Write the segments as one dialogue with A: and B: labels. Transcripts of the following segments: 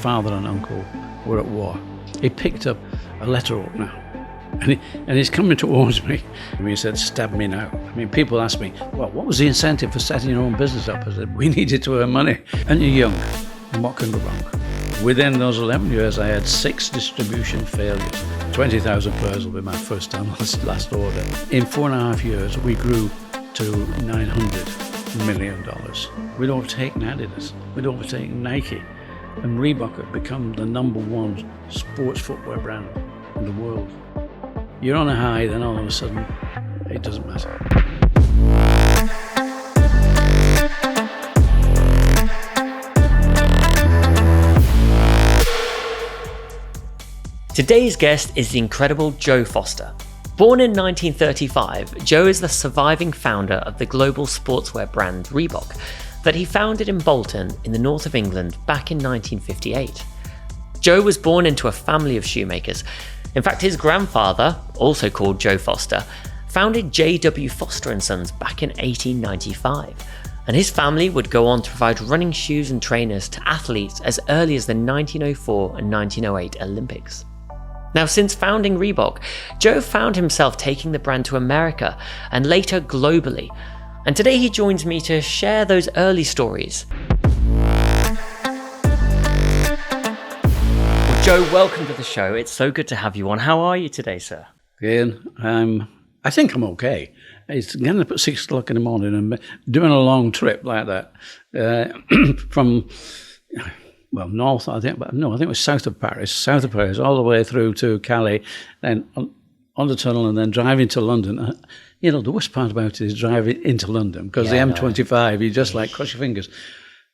A: father and uncle were at war. He picked up a letter opener and he's coming towards me. And he said, "Stab me now." I mean, people ask me, well, what was the incentive for setting your own business up? I said, we needed to earn money. And you're young, and what can go wrong? Within those 11 years, I had 6 distribution failures. 20,000 pairs will be my first and last order. In 4.5 years, we grew to $900 million. We'd overtaken Adidas, we'd overtaken Nike, and Reebok had become the #1 sports footwear brand in the world. You're on a high, then all of a sudden, it doesn't matter.
B: Today's guest is the incredible Joe Foster. Born in 1935, Joe is the surviving founder of the global sportswear brand Reebok that he founded in Bolton in the north of England back in 1958. Joe was born into a family of shoemakers. In fact, his grandfather, also called Joe Foster, founded J.W. Foster & Sons back in 1895. And his family would go on to provide running shoes and trainers to athletes as early as the 1904 and 1908 Olympics. Now, since founding Reebok, Joe found himself taking the brand to America and later globally. And today he joins me to share those early stories. Well, Joe, welcome to the show. It's so good to have you on. How are you today, sir?
A: Ian, I think I'm okay. It's getting up at 6 o'clock in the morning and doing a long trip like that from... Well, north, I think, but no, I think it was south of Paris, all the way through to Calais, then on the tunnel, and then driving to London. You know, the worst part about it is driving into London, because the M25, you just like cross your fingers.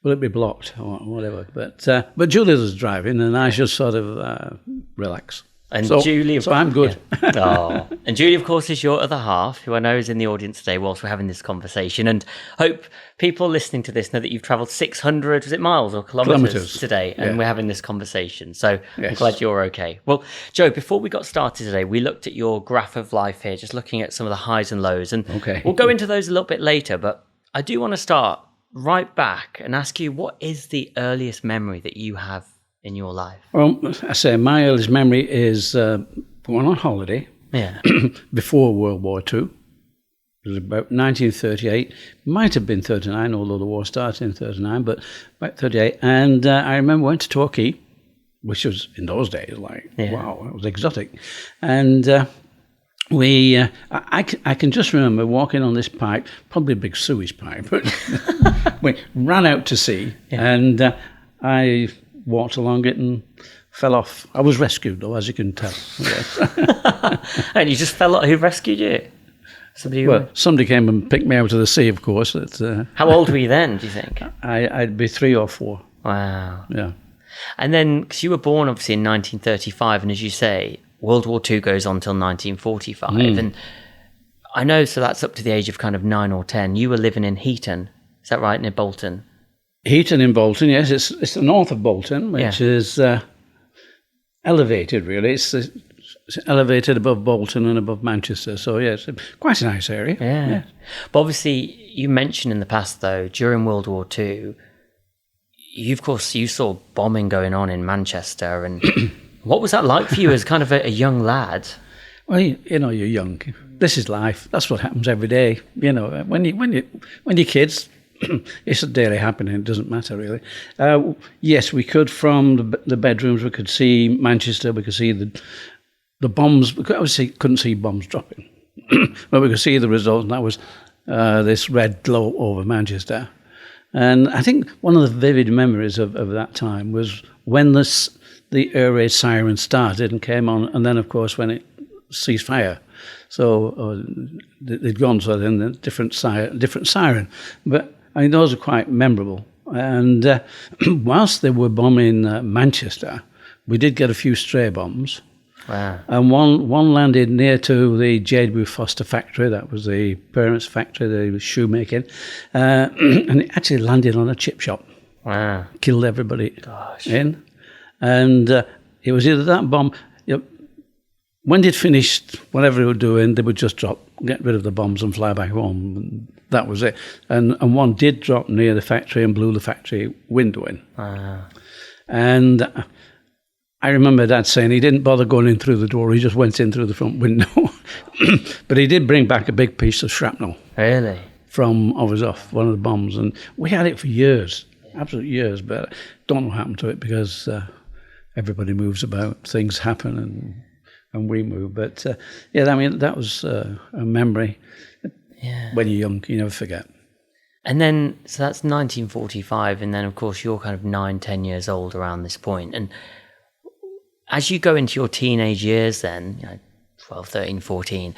A: Will it be blocked or whatever? But Julia was driving, and I just sort of relax.
B: And Julie,
A: so I'm good.
B: Yeah. Oh. And Julie, of course, is your other half, who I know is in the audience today whilst we're having this conversation. And hope people listening to this know that you've travelled 600, was it miles or kilometres today? And we're having this conversation. So I'm glad you're okay. Well, Joe, before we got started today, we looked at your graph of life here, just looking at some of the highs and lows. And we'll go into those a little bit later. But I do want to start right back and ask you, what is the earliest memory that you have in your life?
A: Well, I say my earliest memory is going on holiday before World War II. It was about 1938. Might have been 39, although the war started in 39, but about 38. And I remember went to Torquay, which was in those days like, wow, it was exotic. And I can just remember walking on this pipe, probably a big sewage pipe, but we ran out to sea, and I walked along it and fell off. I was rescued, though, as you can tell.
B: And you just fell off. Who rescued you?
A: Somebody came and picked me out of the sea, of course.
B: How old were you then, do you think?
A: I'd be 3 or 4.
B: Wow.
A: Yeah.
B: And then, because you were born, obviously, in 1935, and as you say, World War II goes on until 1945. And I know, so that's up to the age of kind of 9 or 10. You were living in Heaton, is that right, near Bolton?
A: Heaton in Bolton, yes. It's the north of Bolton, which is elevated, really. It's elevated above Bolton and above Manchester. So, yes, quite a nice area.
B: Yeah. But obviously, you mentioned in the past, though, during World War II, you saw bombing going on in Manchester. And what was that like for you as kind of a young lad?
A: Well, you know, you're young. This is life. That's what happens every day. You know, when you're kids, it's a daily happening. It doesn't matter, really. Yes, we could, from the bedrooms, we could see Manchester. We could see the bombs. We obviously couldn't see bombs dropping, but we could see the result, and that was this red glow over Manchester. And I think one of the vivid memories of that time was when the air raid siren started and came on, and then, of course, when it ceased fire. So they'd gone to a different siren. But I mean, those are quite memorable. And whilst they were bombing Manchester, we did get a few stray bombs.
B: Wow.
A: And one landed near to the J.W. Foster factory. That was the parents' factory, they were shoemaking. And it actually landed on a chip shop.
B: Wow.
A: Killed everybody.
B: Gosh.
A: In. And it was either that bomb... When they'd finished whatever they were doing, they would just get rid of the bombs and fly back home. And that was it. And one did drop near the factory and blew the factory window in.
B: Wow.
A: And I remember Dad saying he didn't bother going in through the door, he just went in through the front window. But he did bring back a big piece of shrapnel.
B: Really?
A: From off one of the bombs. And we had it for years, absolute years, but don't know what happened to it because everybody moves about, things happen and we move. But yeah, I mean, that was a memory.
B: Yeah.
A: When you're young, you never forget.
B: And then, so that's 1945, and then of course you're kind of 9-10 years old around this point. And as you go into your teenage years then, 12, 13, 14,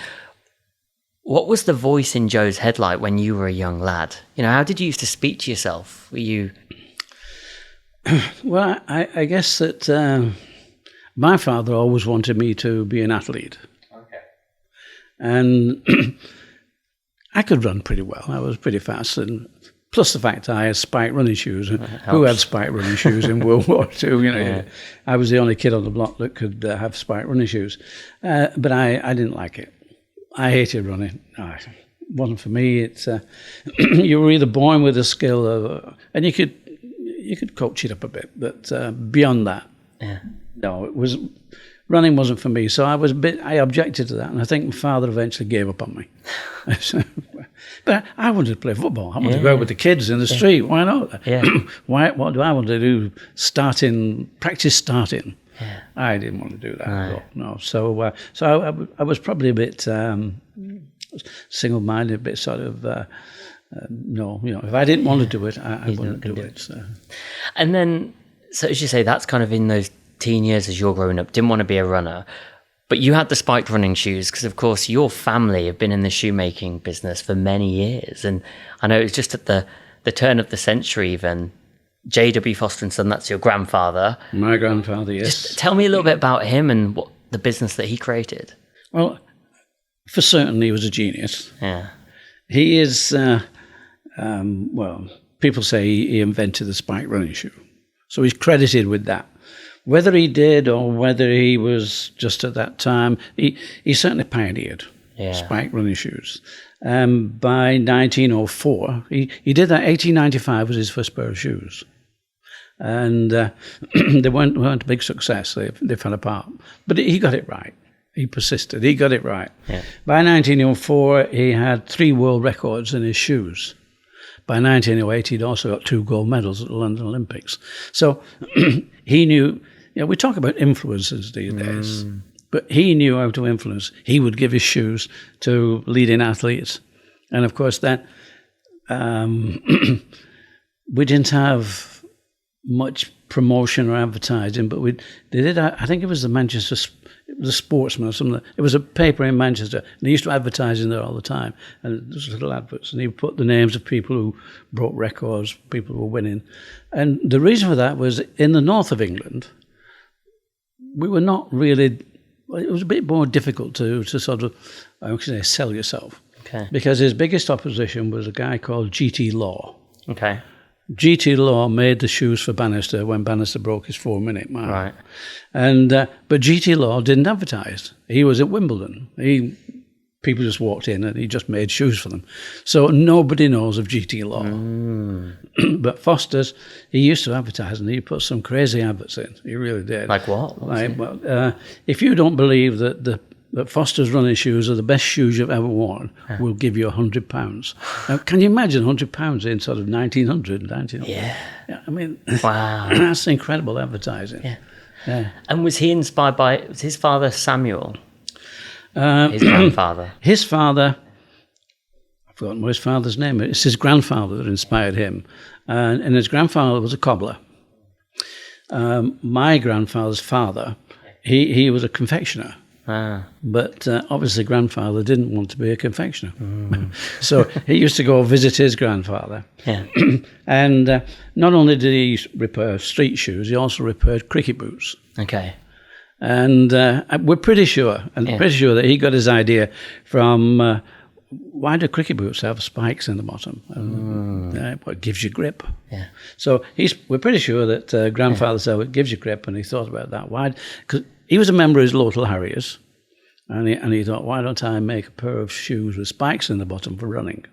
B: what was the voice in Joe's head like when you were a young lad? How did you used to speak to yourself? Were you...
A: Well, I guess that my father always wanted me to be an athlete.
B: Okay.
A: And I could run pretty well. I was pretty fast, and plus the fact I had spiked running shoes. Who had spiked running shoes in World War II?
B: Yeah.
A: I was the only kid on the block that could have spiked running shoes. But I didn't like it. I hated running. No, it wasn't for me. It's you were either born with a skill, and you could coach it up a bit, but beyond that, no, running wasn't for me. So I objected to that, and I think my father eventually gave up on me. But I wanted to play football. I wanted to go out with the kids in the street. Why not?
B: Yeah.
A: What do I want to do? Practice starting.
B: Yeah.
A: I didn't want to do that.
B: Right.
A: No. So I was probably a bit single-minded, a bit sort of. No, if I didn't want to do it, I wouldn't do it. So.
B: And then, so as you say, that's kind of in those teen years as you're growing up, didn't want to be a runner, but you had the spiked running shoes because, of course, your family have been in the shoemaking business for many years. And I know it was just at the turn of the century even, J.W. Foster and Son, that's your grandfather.
A: My grandfather, yes.
B: Just tell me a little bit about him and what the business that he created.
A: Well, for certain, he was a genius.
B: Yeah.
A: He is... people say he invented the spike running shoe. So he's credited with that. Whether he did or whether he was just at that time, he certainly pioneered spike running shoes. By 1904, he did that. 1895 was his first pair of shoes. And they weren't a big success. They fell apart. But he got it right. He persisted. He got it right. Yeah. By 1904, he had 3 world records in his shoes. By 1908, he'd also got 2 gold medals at the London Olympics. So he knew, we talk about influences these days, but he knew how to influence. He would give his shoes to leading athletes. And of course, that we didn't have much promotion or advertising, but they did. I think it was the Sportsman or something. It was a paper in Manchester, and they used to advertise in there all the time. And there was little adverts, and he put the names of people who broke records, people who were winning. And the reason for that was in the north of England, we were not really. It was a bit more difficult to sort of, sell yourself.
B: Okay. Because
A: his biggest opposition was a guy called G.T. Law.
B: Okay.
A: G.T. Law made the shoes for Bannister when Bannister broke his 4-minute mile.
B: Right.
A: And but G.T. Law didn't advertise. He was at Wimbledon. People just walked in and he just made shoes for them. So nobody knows of G.T. Law. But Foster's, he used to advertise, and he put some crazy adverts in. He really did.
B: Like what?
A: If you don't believe that Foster's running shoes are the best shoes you've ever worn, we'll give you £100. Now, can you imagine £100 in sort of 1900?
B: Yeah.
A: I mean,
B: wow.
A: That's incredible advertising.
B: Yeah. And was he inspired by his father, Samuel? His grandfather? His
A: father, I've forgotten what his father's name is. It's his grandfather that inspired him. And his grandfather was a cobbler. My grandfather's father, he was a confectioner. But obviously grandfather didn't want to be a confectioner. So he used to go visit his grandfather. Yeah. And not only did he repair street shoes, he also repaired cricket boots.
B: Okay.
A: And we're pretty sure that he got his idea from why do cricket boots have spikes in the bottom? What gives you grip?
B: Yeah.
A: So we're pretty sure that grandfather said, it gives you grip, and he thought about that. Why? Because he was a member of his local Harriers, and he thought, why don't I make a pair of shoes with spikes in the bottom for running?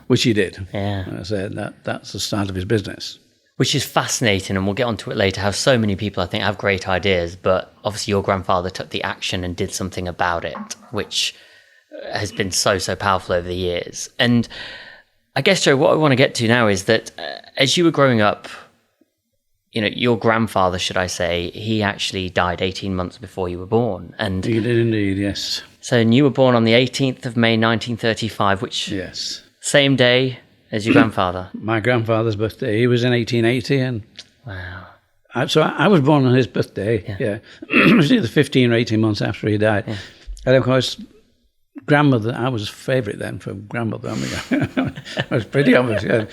A: Which he did.
B: Yeah.
A: And I said, that's the start of his business.
B: Which is fascinating, and we'll get onto it later, how so many people, I think, have great ideas, but obviously your grandfather took the action and did something about it, which has been so powerful over the years. And I guess, Joe, what I want to get to now is that as you were growing up, you know, your grandfather, should I say, he actually died 18 months before you were born. And
A: He did indeed, yes.
B: so you were born on the 18th of May 1935, which
A: Yes.
B: same day as your grandfather.
A: My grandfather's birthday, he was in 1880, and
B: Wow.
A: so I was born on his birthday, yeah. It was either 15 or 18 months after he died. Yeah. And of course, grandmother, I was a favourite then for grandmother. I mean, I was pretty obvious, yeah.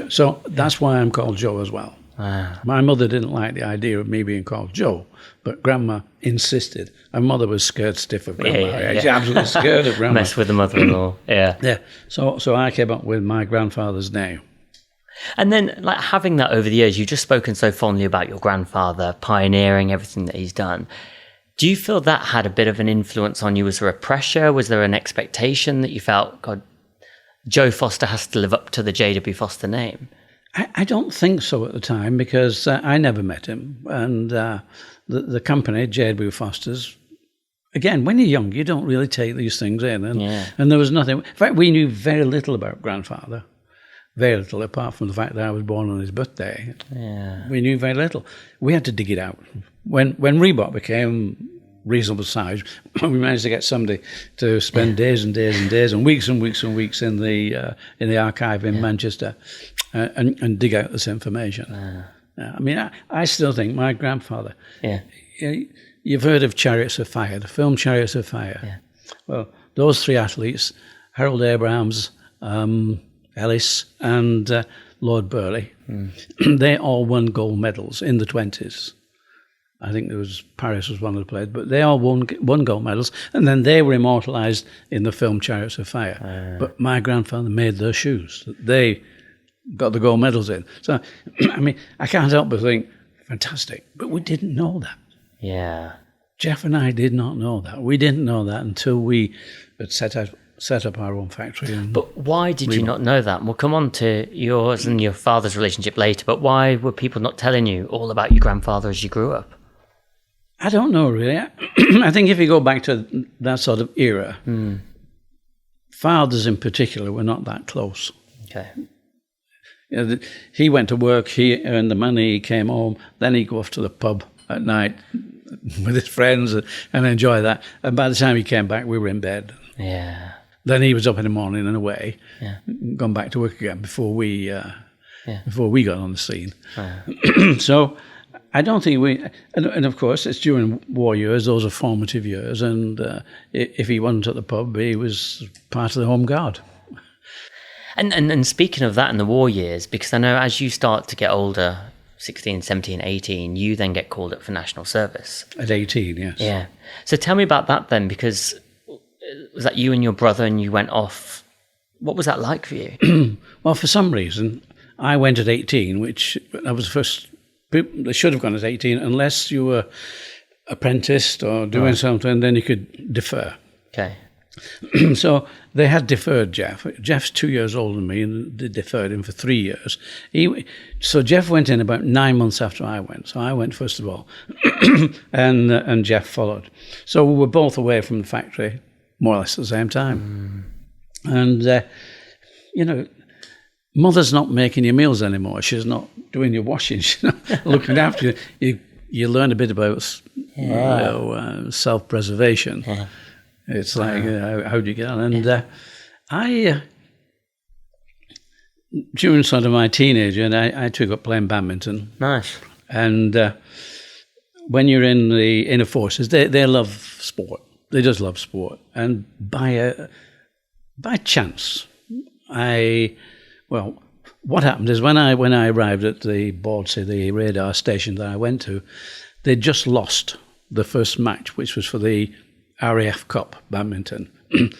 A: So that's why I'm called Joe as well.
B: Wow.
A: My mother didn't like the idea of me being called Joe, but Grandma insisted. Her mother was scared stiff of Grandma.
B: Yeah.
A: She's absolutely scared of Grandma.
B: Mess with the mother-in-law, yeah.
A: Yeah. So I came up with my grandfather's name.
B: And then, like, having that over the years, you've just spoken so fondly about your grandfather pioneering everything that he's done. Do you feel that had a bit of an influence on you? Was there a pressure? Was there an expectation that you felt, God, Joe Foster has to live up to the J.W. Foster name?
A: I don't think so at the time, because I never met him. And the company, J.W. Foster's, again, when you're young, you don't really take these things in. And there was nothing. In fact, we knew very little about grandfather. Very little, apart from the fact that I was born on his birthday.
B: Yeah.
A: We knew very little. We had to dig it out. When Reebok became reasonable size, we managed to get somebody to spend days and days and days and weeks and weeks and weeks in the archive in Manchester and dig out this information. I mean, I still think my grandfather.
B: Yeah.
A: You've heard of Chariots of Fire, the film Chariots of Fire.
B: Yeah.
A: Well, those three athletes, Harold Abrahams, Ellis, and Lord Burleigh, they all won gold medals in the 20s. I think Paris was one of the players, but they all won gold medals, and then they were immortalised in the film Chariots of Fire. But my grandfather made their shoes. They got the gold medals in. So, I mean, I can't help but think, fantastic. But we didn't know that.
B: Yeah.
A: Jeff and I did not know that. We didn't know that until we had set up our own factory.
B: But why did you not know that? We'll come on to yours and your father's relationship later, but why were people not telling you all about your grandfather as you grew up?
A: I don't know, really. I think if you go back to that sort of era, fathers in particular were not that close.
B: Okay.
A: You know, he went to work, he earned the money, he came home, then he'd go off to the pub at night with his friends and enjoy that. And by the time he came back, we were in bed.
B: Yeah.
A: Then he was up in the morning and away, gone back to work again before we got on the scene. So I don't think and of course it's during war years, those are formative years, and if he wasn't at the pub, he was part of the Home Guard.
B: And speaking of that in the war years, because I know as you start to get older, 16, 17, 18, you then get called up for national service.
A: At 18, yes.
B: Yeah. So tell me about that then, because was that you and your brother and you went off? What was that like for you?
A: Well, for some reason, I went at 18, which I was the first. They should have gone at 18, unless you were apprenticed or doing something, then you could defer.
B: Okay.
A: So they had deferred Jeff. Jeff's 2 years older than me, and they deferred him for 3 years. So Jeff went in about 9 months after I went. So I went first of all, and Jeff followed. So we were both away from the factory more or less at the same time. And, you know, mother's not making your meals anymore. She's not doing your washing. She's not looking after you. You learn a bit about self-preservation. Yeah. It's like, how do you get on? And I, during sort of my teenager, and I took up playing badminton.
B: Nice.
A: And when you're in the inner forces, they love sport. They just love sport. And by chance, what happened is when I arrived at the Baldsey, the radar station that I went to, they'd just lost the first match, which was for the RAF Cup badminton.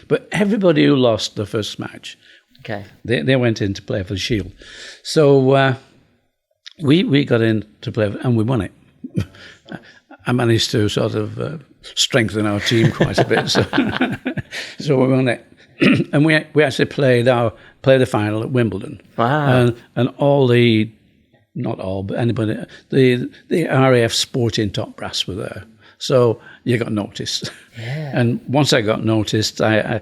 A: But everybody who lost the first match, they went in to play for the Shield. So we got in to play, and we won it. I managed to sort of strengthen our team quite a bit, so we won it. and we actually played the final at Wimbledon.
B: Wow.
A: And all the, not all, but anybody, the RAF sporting top brass were there. So you got noticed.
B: Yeah.
A: And once I got noticed, I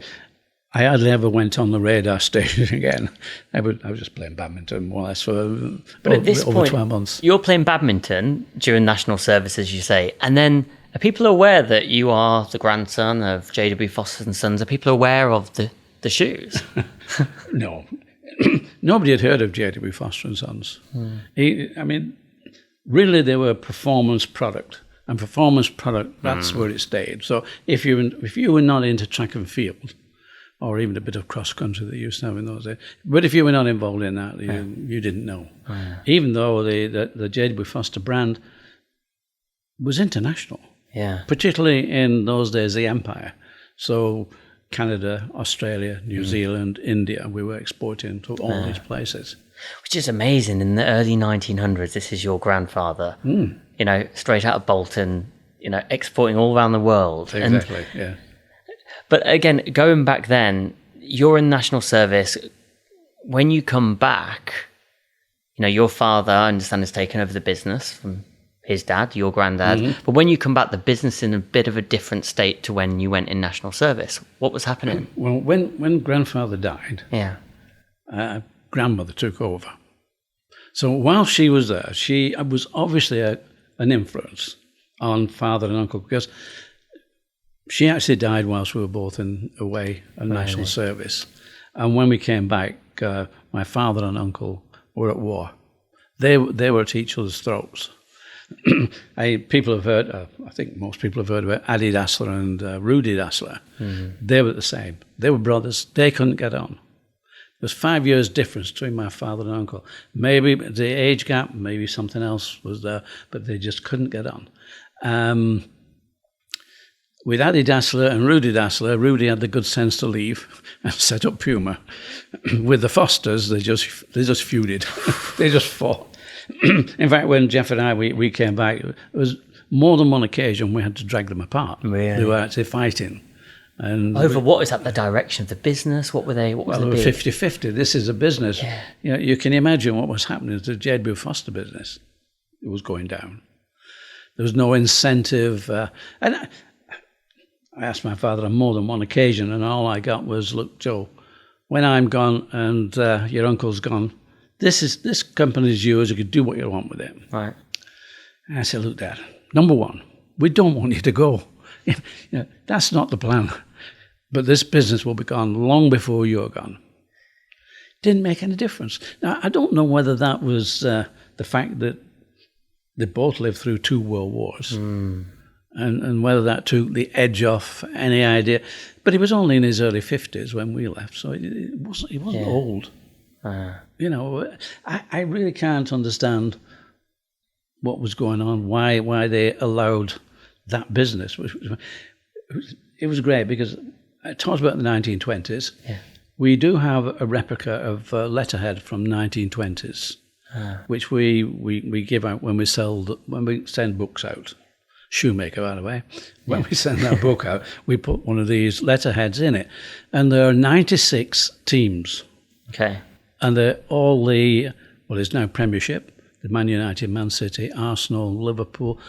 A: hardly ever went on the radar station again. I was just playing badminton more or less for
B: But at this
A: over
B: point,
A: 12 months.
B: You're playing badminton during national service, as you say, and then are people aware that you are the grandson of J.W. Foster and Sons? Are people aware of the shoes?
A: No. Nobody had heard of J.W. Foster and Sons. Really they were a performance product. And performance product, that's where it stayed. So if you were not into track and field, or even a bit of cross country that you used to have in those days, but if you were not involved in that, you didn't know. Even though the J.W. Foster brand was international, particularly in those days, the Empire. So Canada, Australia, New Zealand, India, we were exporting to all these places.
B: Which is amazing. In the early 1900s, this is your grandfather, straight out of Bolton, exporting all around the world.
A: Exactly, yeah.
B: But again, going back then, you're in national service. When you come back, your father, I understand, has taken over the business from his dad, your granddad. But when you come back, the business is in a bit of a different state to when you went in national service. What was happening?
A: Well, when grandfather died, grandmother took over. So while she was there, she was obviously an influence on father and uncle, because she actually died whilst we were both away on national service. And when we came back, my father and uncle were at war. They were at each other's throats. People have heard, I think most people have heard about Addy Dassler and Rudy Dassler. They were the same. They were brothers. They couldn't get on. There's 5 years difference between my father and uncle. Maybe the age gap, maybe something else was there, but they just couldn't get on. With Addy Dassler and Rudy Dassler, Rudy had the good sense to leave and set up Puma. With the Fosters, they just feuded. They just fought. In fact, when Jeff and I we came back, it was more than one occasion we had to drag them apart.
B: Really?
A: They were actually fighting. And
B: over what is that, the direction of the business? What were they? What was
A: they were
B: big?
A: 50-50. This is a business.
B: Yeah.
A: You can imagine what was happening to the J.W. Foster business. It was going down. There was no incentive. And I asked my father on more than one occasion, and all I got was, "Look, Joe, when I'm gone and your uncle's gone, this company's yours. You can do what you want with it."
B: Right.
A: And I said, "Look, Dad, number one, we don't want you to go. That's not the plan. But this business will be gone long before you're gone." Didn't make any difference. Now, I don't know whether that was the fact that they both lived through 2 world wars, and whether that took the edge off any idea. But he was only in his early 50s when we left, so he wasn't old. I really can't understand what was going on, why they allowed that business. It was great because I talked about the 1920s. Yeah. We do have a replica of letterhead from 1920s, which we give out when we send books out. Shoemaker, by the way. When we send that book out, we put one of these letterheads in it, and there are 96 teams.
B: Okay.
A: And they're all it's now Premiership, the Man United, Man City, Arsenal, Liverpool,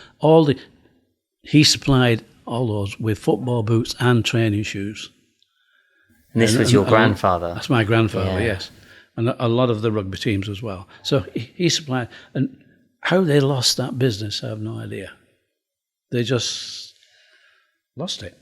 A: he supplied all those with football boots and training shoes.
B: And this was your grandfather?
A: That's my grandfather, yes. And a lot of the rugby teams as well. So he supplied, and how they lost that business, I have no idea. They just lost it.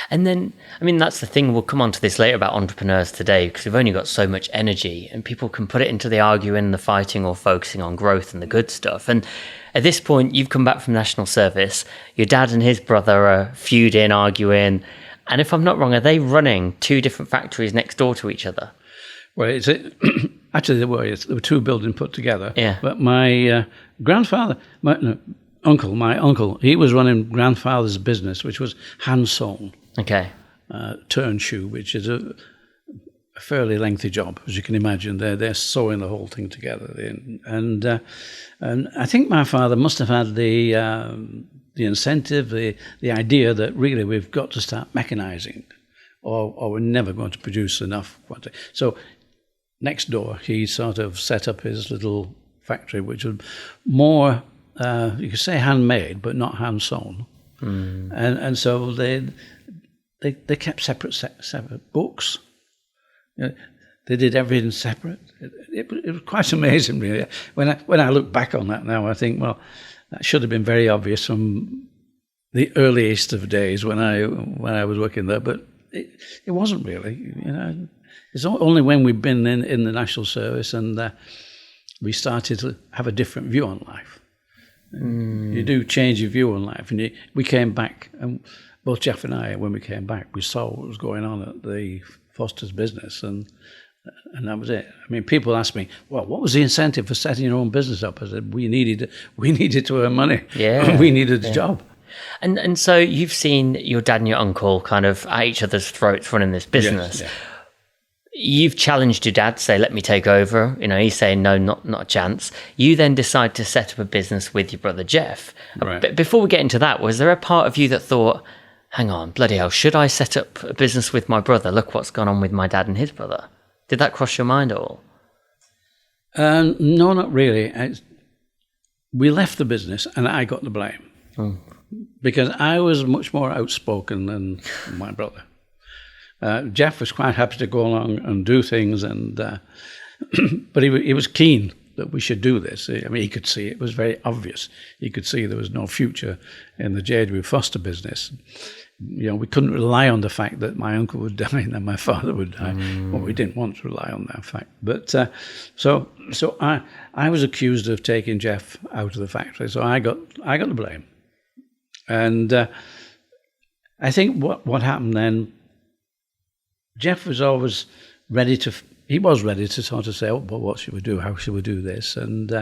B: And then, that's the thing, we'll come on to this later about entrepreneurs today, because we've only got so much energy and people can put it into the arguing, the fighting, or focusing on growth and the good stuff. And at this point, you've come back from national service, your dad and his brother are feuding, arguing, and if I'm not wrong, are they running 2 different factories next door to each other?
A: Well, actually there were 2 buildings put together.
B: Yeah.
A: But my grandfather, my uncle, he was running grandfather's business, which was hand sewn.
B: Okay.
A: Turn shoe, which is a fairly lengthy job, as you can imagine. They're sewing the whole thing together, and I think my father must have had the incentive, the idea that really we've got to start mechanizing. or we're never going to produce enough quantity. So next door, he sort of set up his little factory, which was more, you could say handmade, but not hand sewn. And so they kept separate books. They did everything separate. It was quite amazing, really. When I look back on that now, I think, well, that should have been very obvious from the earliest of days when I was working there, but it wasn't really. It's only when we've been in the national service and we started to have a different view on life. You do change your view on life, and we came back, and both Jeff and I, when we came back, we saw what was going on at the Foster's business, and that was it. I mean, people ask me, well, what was the incentive for setting your own business up? I said, we needed to earn money.
B: Yeah,
A: we needed a job.
B: And so you've seen your dad and your uncle kind of at each other's throats running this business.
A: Yes, yeah.
B: You've challenged your dad to say, let me take over. He's saying, no, not a chance. You then decide to set up a business with your brother Jeff.
A: Right.
B: But before we get into that, was there a part of you that thought, hang on, bloody hell, should I set up a business with my brother? Look what's gone on with my dad and his brother. Did that cross your mind at all?
A: No, not really. We left the business and I got the blame. Because I was much more outspoken than my brother. Jeff was quite happy to go along and do things, but he was keen that we should do this. I mean, he could see it was very obvious. He could see there was no future in the J.W. Foster business. We couldn't rely on the fact that my uncle would die and then my father would die. Well, we didn't want to rely on that fact. But so I was accused of taking Jeff out of the factory, so I got the blame. And I think what happened then, Jeff was always ready to sort of say, oh, well, what should we do? How should we do this? And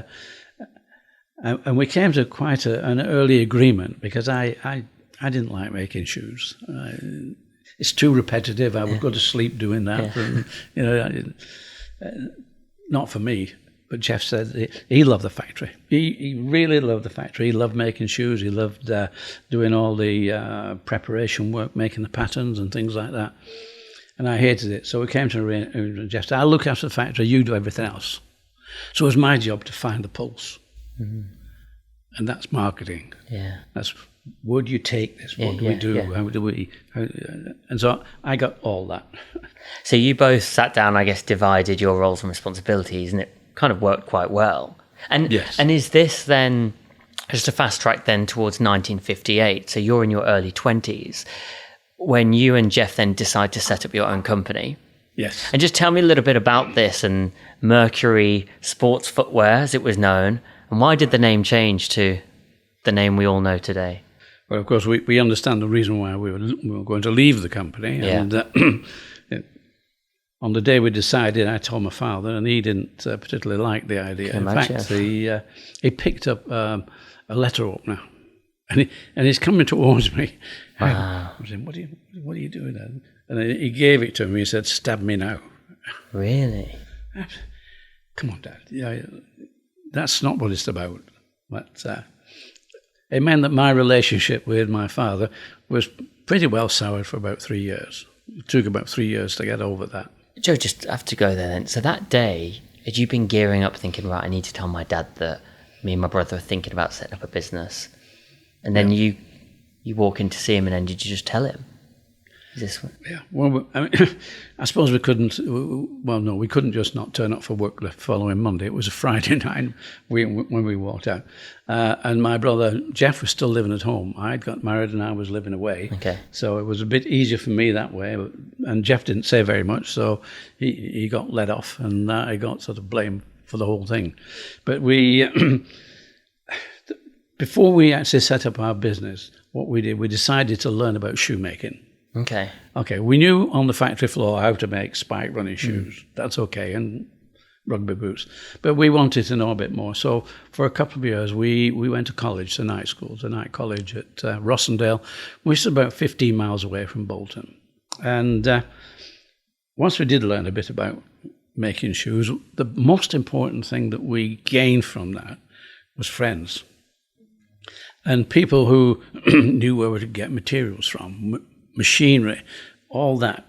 A: we came to quite an early agreement because I didn't like making shoes. It's too repetitive. I would go to sleep doing that. And, not for me. But Jeff said he loved the factory. He really loved the factory. He loved making shoes. He loved doing all the preparation work, making the patterns and things like that. And I hated it. So we came to Jeff said, I'll look after the factory, you do everything else. So it was my job to find the pulse. And that's marketing. Yeah. That's, where do you take this? What do we do? Yeah. How do we... and so I got all that.
B: So you both sat down, I guess, divided your roles and responsibilities, and it kind of worked quite well. And
A: yes.
B: And is this then, just a fast track then towards 1958, so you're in your early 20s, when you and Jeff then decide to set up your own company.
A: Yes.
B: And just tell me a little bit about this and Mercury Sports Footwear, as it was known, and why did the name change to the name we all know today?
A: Well, of course, we understand the reason why we were going to leave the company.
B: Yeah.
A: And on the day we decided, I told my father, and he didn't particularly like the idea. In fact, he picked up a letter opener, and he's coming towards me.
B: Wow.
A: I said, what are you doing then? And he gave it to me. He said, stab me now.
B: Really?
A: Come on, Dad. Yeah, that's not what it's about. But it meant that my relationship with my father was pretty well soured for about 3 years. It took about 3 years to get over that.
B: Joe, just have to go there then. So that day, had you been gearing up thinking, right, I need to tell my dad that me and my brother are thinking about setting up a business? And then you walk in to see him, and then did you just tell him? Is this what?
A: Yeah. Well, I mean, I suppose we couldn't. Well, no, we couldn't just not turn up for work the following Monday. It was a Friday night when we walked out, and my brother Jeff was still living at home. I'd got married and I was living away.
B: Okay.
A: So it was a bit easier for me that way. And Jeff didn't say very much, so he got let off, and I got sort of blamed for the whole thing. But we. Before we actually set up our business, what we did, we decided to learn about shoemaking. Okay, we knew on the factory floor how to make spike running shoes. That's okay, and rugby boots. But we wanted to know a bit more. So for a couple of years, we went to college, to night college at Rossendale, which is about 15 miles away from Bolton. And once we did learn a bit about making shoes, the most important thing that we gained from that was friends. And people who knew where to get materials from, machinery, all that.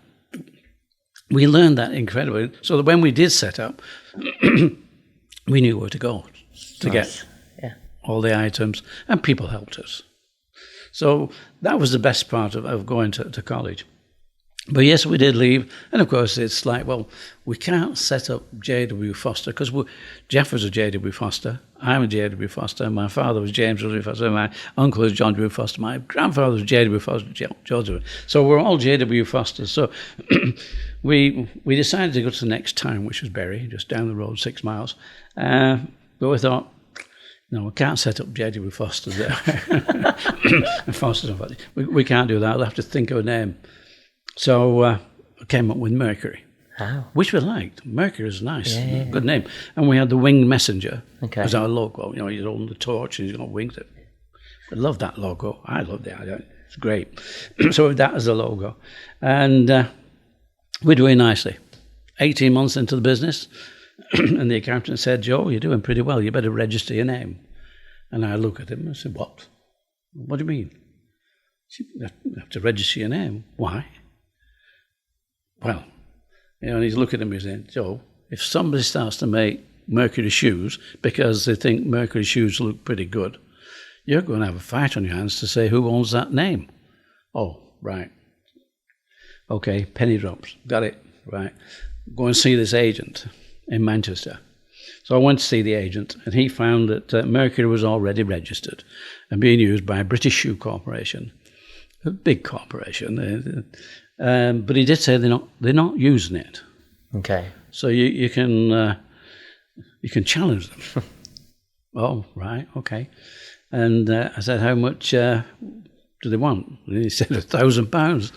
A: we learned that incredibly. So that when we did set up, we knew where to go to get all the items, and people helped us. So that was the best part of going to college. But yes, we did leave. And of course, it's like, well, we can't set up J.W. Foster because Jeff was a J.W. Foster. I'm a J.W. Foster. My father was James W. Foster. My uncle was John W. Foster. My grandfather was J.W. Foster. George. So we're all J.W. Fosters. So we decided to go to the next town, which was Bury, just down the road, 6 miles. But we thought, no, we can't set up J.W. Foster there. Foster's, we can't do that. We'll have to think of a name. So I came up with Mercury, which we liked. Mercury is nice, good name. And we had the winged messenger as our logo. You know, he's holding the torch and he's got wings. I love that logo. I love that. It's great. So with that as a logo. And we're doing nicely. 18 months into the business, and the accountant said, Joe, you're doing pretty well. You better register your name. And I look at him and I said, what? What do you mean? You have to register your name. Why? Well, you know, and he's looking at me saying, Joe, if somebody starts to make Mercury shoes because they think Mercury shoes look pretty good, you're going to have a fight on your hands to say who owns that name. Oh, right. Okay, penny drops. Got it. Right. Go and see this agent in Manchester. So I went to see the agent, and he found that Mercury was already registered and being used by British Shoe Corporation, a big corporation. But he did say they're not using it. Okay. So you can challenge them. Oh, right, okay. And I said, how much do they want? And he said, £1,000.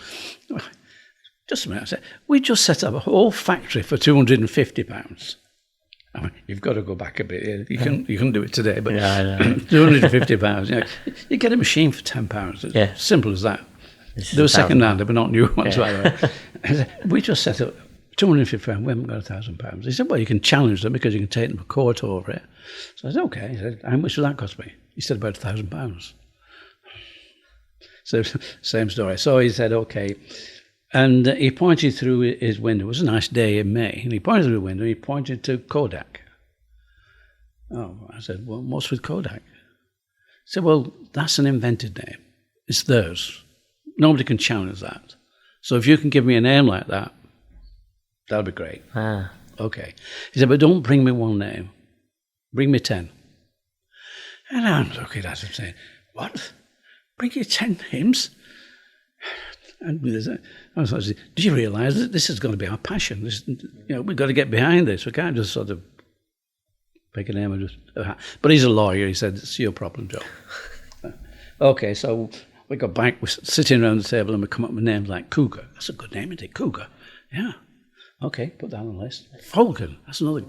A: Just a minute. I said, we just set up a whole factory for £250. I mean, you've got to go back a bit. You can do it today, but £250. You know, you get a machine for £10. It's simple as that. They were second-hand, they were not new ones. We just set up £250. We haven't got £1,000. He said, well, you can challenge them because you can take them to court over it. So I said, okay. He said, how much will that cost me? He said, about £1,000. So same story. So he said, okay. And he pointed through his window. It was a nice day in May. And he pointed through the window. And he pointed to Kodak. Oh, I said, well, what's with Kodak? He said, well, that's an invented name. It's theirs. Nobody can challenge that. So if you can give me a name like that, that'll be great. Okay. He said, but don't bring me one name. Bring me 10. And I'm looking at him saying, what? Bring you 10 names? And I was like, do you realise that this is going to be our passion? We've got to get behind this. We can't just sort of pick a name and just... But he's a lawyer. He said, it's your problem, Joe. Okay, so we got back. We're sitting around the table and we come up with names like Cougar. That's a good name, isn't it? Cougar. Yeah. Okay, put that on the list. Falcon. That's another...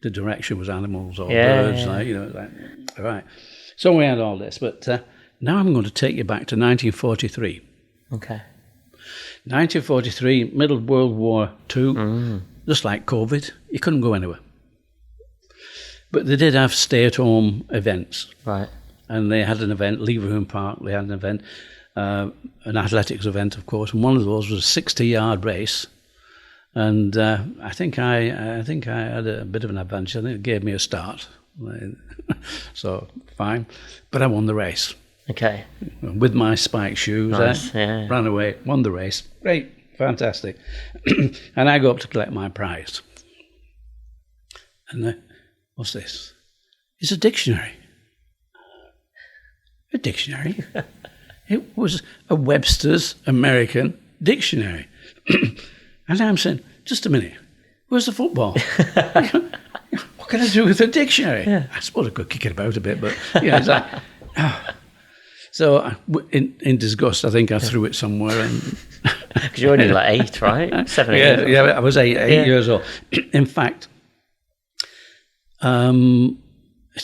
A: The direction was animals or birds. All right. So we had all this. But now I'm going to take you back to 1943. Okay. 1943, middle of World War II, just like COVID, you couldn't go anywhere. But they did have stay-at-home events. Right. And they had an event, Leverhulme Park, they had an event, an athletics event, of course, and one of those was a 60-yard race. And I think I had a bit of an advantage. I think it gave me a start. So, fine. But I won the race. Okay. With my spike shoes, nice, ran away, won the race. Great, fantastic. And I go up to collect my prize. And what's this? It's a dictionary. A dictionary? It was a Webster's American dictionary. And I'm saying, just a minute, where's the football? What can I do with a dictionary? Yeah. I suppose I could kick it about a bit, but it's like... So in disgust, I think I threw it somewhere.
B: Because you're only like 8, right? 7, 8.
A: Yeah, I was 8 years old. In fact, so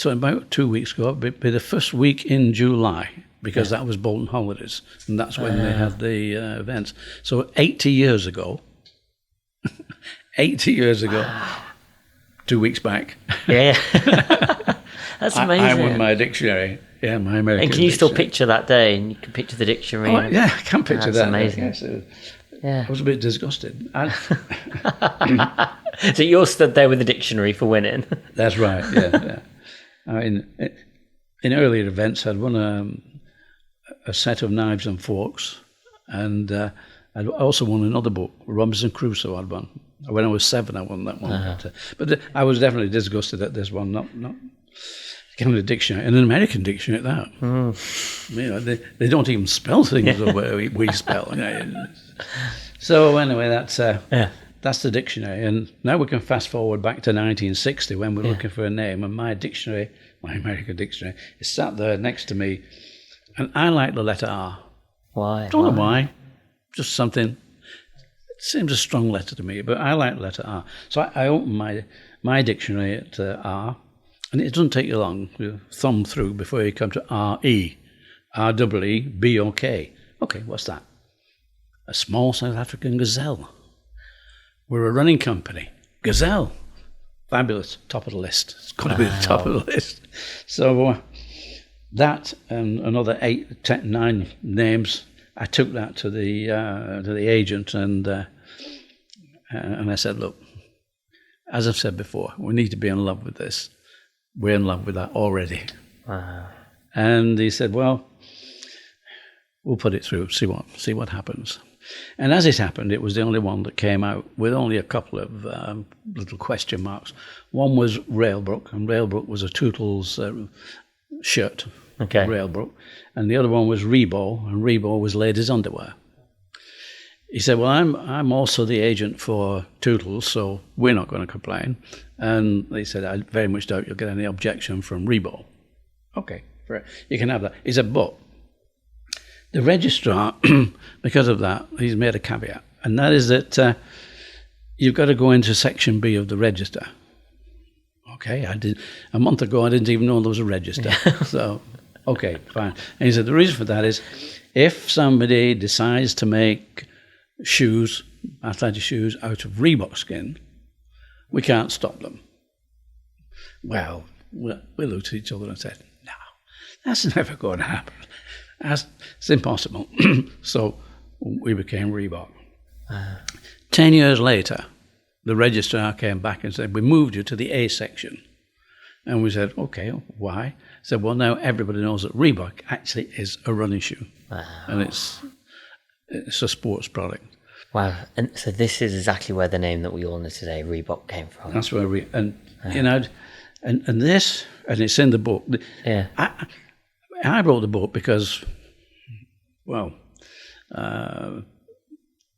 A: about 2 weeks ago, it'd be the first week in July, because that was Bolton holidays, and that's when they had the events. So 80 years ago, 2 weeks back. Yeah. That's amazing. I won my dictionary. Yeah, my American.
B: And can you still picture that day? And you can picture the dictionary.
A: Oh, yeah, I can picture that.
B: That's amazing.
A: Yes,
B: Yeah.
A: I was a bit disgusted.
B: So you're stood there with a dictionary for winning.
A: That's right, yeah. I mean, in earlier events, I'd won a set of knives and forks, and I'd also won another book, Robinson Crusoe I'd won. When I was 7, I won that one.
B: Uh-huh.
A: But I was definitely disgusted at this one, not kind of a dictionary, and an American dictionary at that. You know, they don't even spell things the way we spell. You know. So anyway, that's the dictionary. And now we can fast forward back to 1960 when we're looking for a name, and my dictionary, my American dictionary, is sat there next to me, and I like the letter R.
B: Why?
A: Don't know why. Just something. It seems a strong letter to me, but I like the letter R. So I open my dictionary at R, and it doesn't take you long to thumb through before you come to R-E, R-E-E-B-O-K. Okay, what's that? A small South African gazelle. We're a running company. Gazelle. Fabulous. Top of the list. It's got to be the top of the list. So that and another 8, 10, 9 names. I took that to the agent, and I said, look, as I've said before, we need to be in love with this. We're in love with that already.
B: Wow.
A: And he said, well, we'll put it through, see what happens. And as it happened, it was the only one that came out with only a couple of little question marks. One was Railbrook, and Railbrook was a Tootles shirt.
B: Okay.
A: Railbrook. And the other one was Reebok, and Reebok was ladies' underwear. He said, well, I'm also the agent for Tootles, so we're not going to complain. And they said, I very much doubt you'll get any objection from Reebok. Okay, you can have that. He said, but the registrar, because of that, he's made a caveat, and that is that you've got to go into Section B of the register. Okay, a month ago, I didn't even know there was a register. So, okay, fine. And he said, the reason for that is if somebody decides to make shoes, athletic shoes, out of Reebok skin, we can't stop them. Well, we looked at each other and said, no, that's never going to happen. It's impossible. So we became Reebok. 10 years later, the registrar came back and said, we moved you to the A section. And we said, okay, why? He said, well, now everybody knows that Reebok actually is a running shoe. Wow. And it's a sports product.
B: Wow. And so this is exactly where the name that we all know today, Reebok, came from.
A: That's where you know, and this, and it's in the book.
B: Yeah.
A: I wrote the book because, well,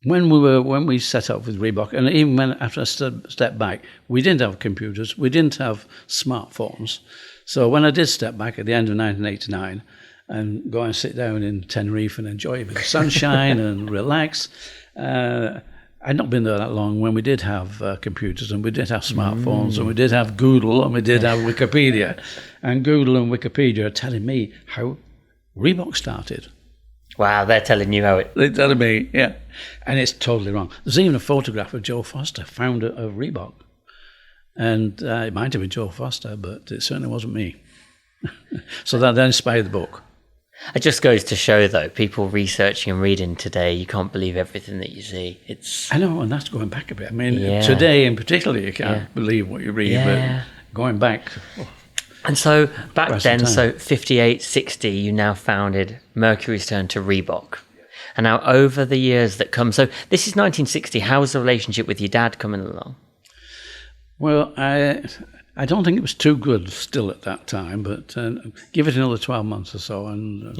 A: when we set up with Reebok, and even after I stepped back, we didn't have computers, we didn't have smartphones. So when I did step back at the end of 1989 and go and sit down in Tenerife and enjoy a bit of sunshine and relax, I'd not been there that long when we did have computers, and we did have smartphones, and we did have Google, and we did have Wikipedia. And Google and Wikipedia are telling me how Reebok started.
B: Wow, they're telling you how it...
A: They're telling me, yeah. And it's totally wrong. There's even a photograph of Joe Foster, founder of Reebok. And it might have been Joe Foster, but it certainly wasn't me. So that inspired the book.
B: It just goes to show, though, people researching and reading today, you can't believe everything that you see.
A: I know, and that's going back a bit. I mean, today in particular, you can't believe what you read, but going back... Oh.
B: And so back then, so 58, 60, you now founded Mercury's Turn to Reebok. And now over the years that come, so this is 1960, how was the relationship with your dad coming along?
A: Well, I don't think it was too good still at that time, but give it another 12 months or so. And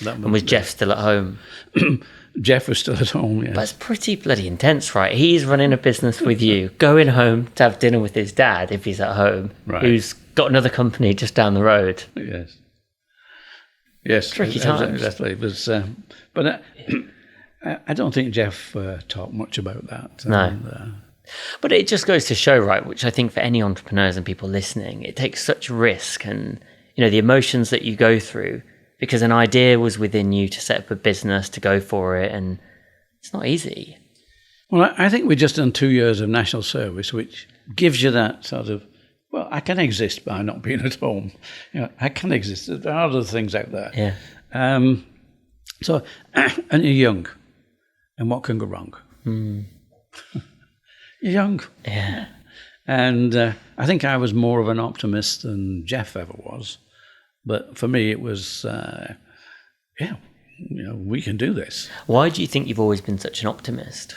B: and was Jeff still at home?
A: Jeff was still at home, yes.
B: But it's pretty bloody intense, right? He's running a business with you, going home to have dinner with his dad if he's at home, who's got another company just down the road.
A: Yes,
B: tricky times.
A: Exactly. It was, but I don't think Jeff talked much about that.
B: No. But it just goes to show, right, which I think for any entrepreneurs and people listening, it takes such risk and, you know, the emotions that you go through because an idea was within you to set up a business, to go for it, and it's not easy.
A: Well, I think we've just done 2 years of national service, which gives you that sort of, well, I can exist by not being at home. You know, I can exist. There are other things out there.
B: Yeah.
A: So, and you're young. And what can go wrong? You're young.
B: Yeah.
A: And I think I was more of an optimist than Jeff ever was. But for me, it was, we can do this.
B: Why do you think you've always been such an optimist?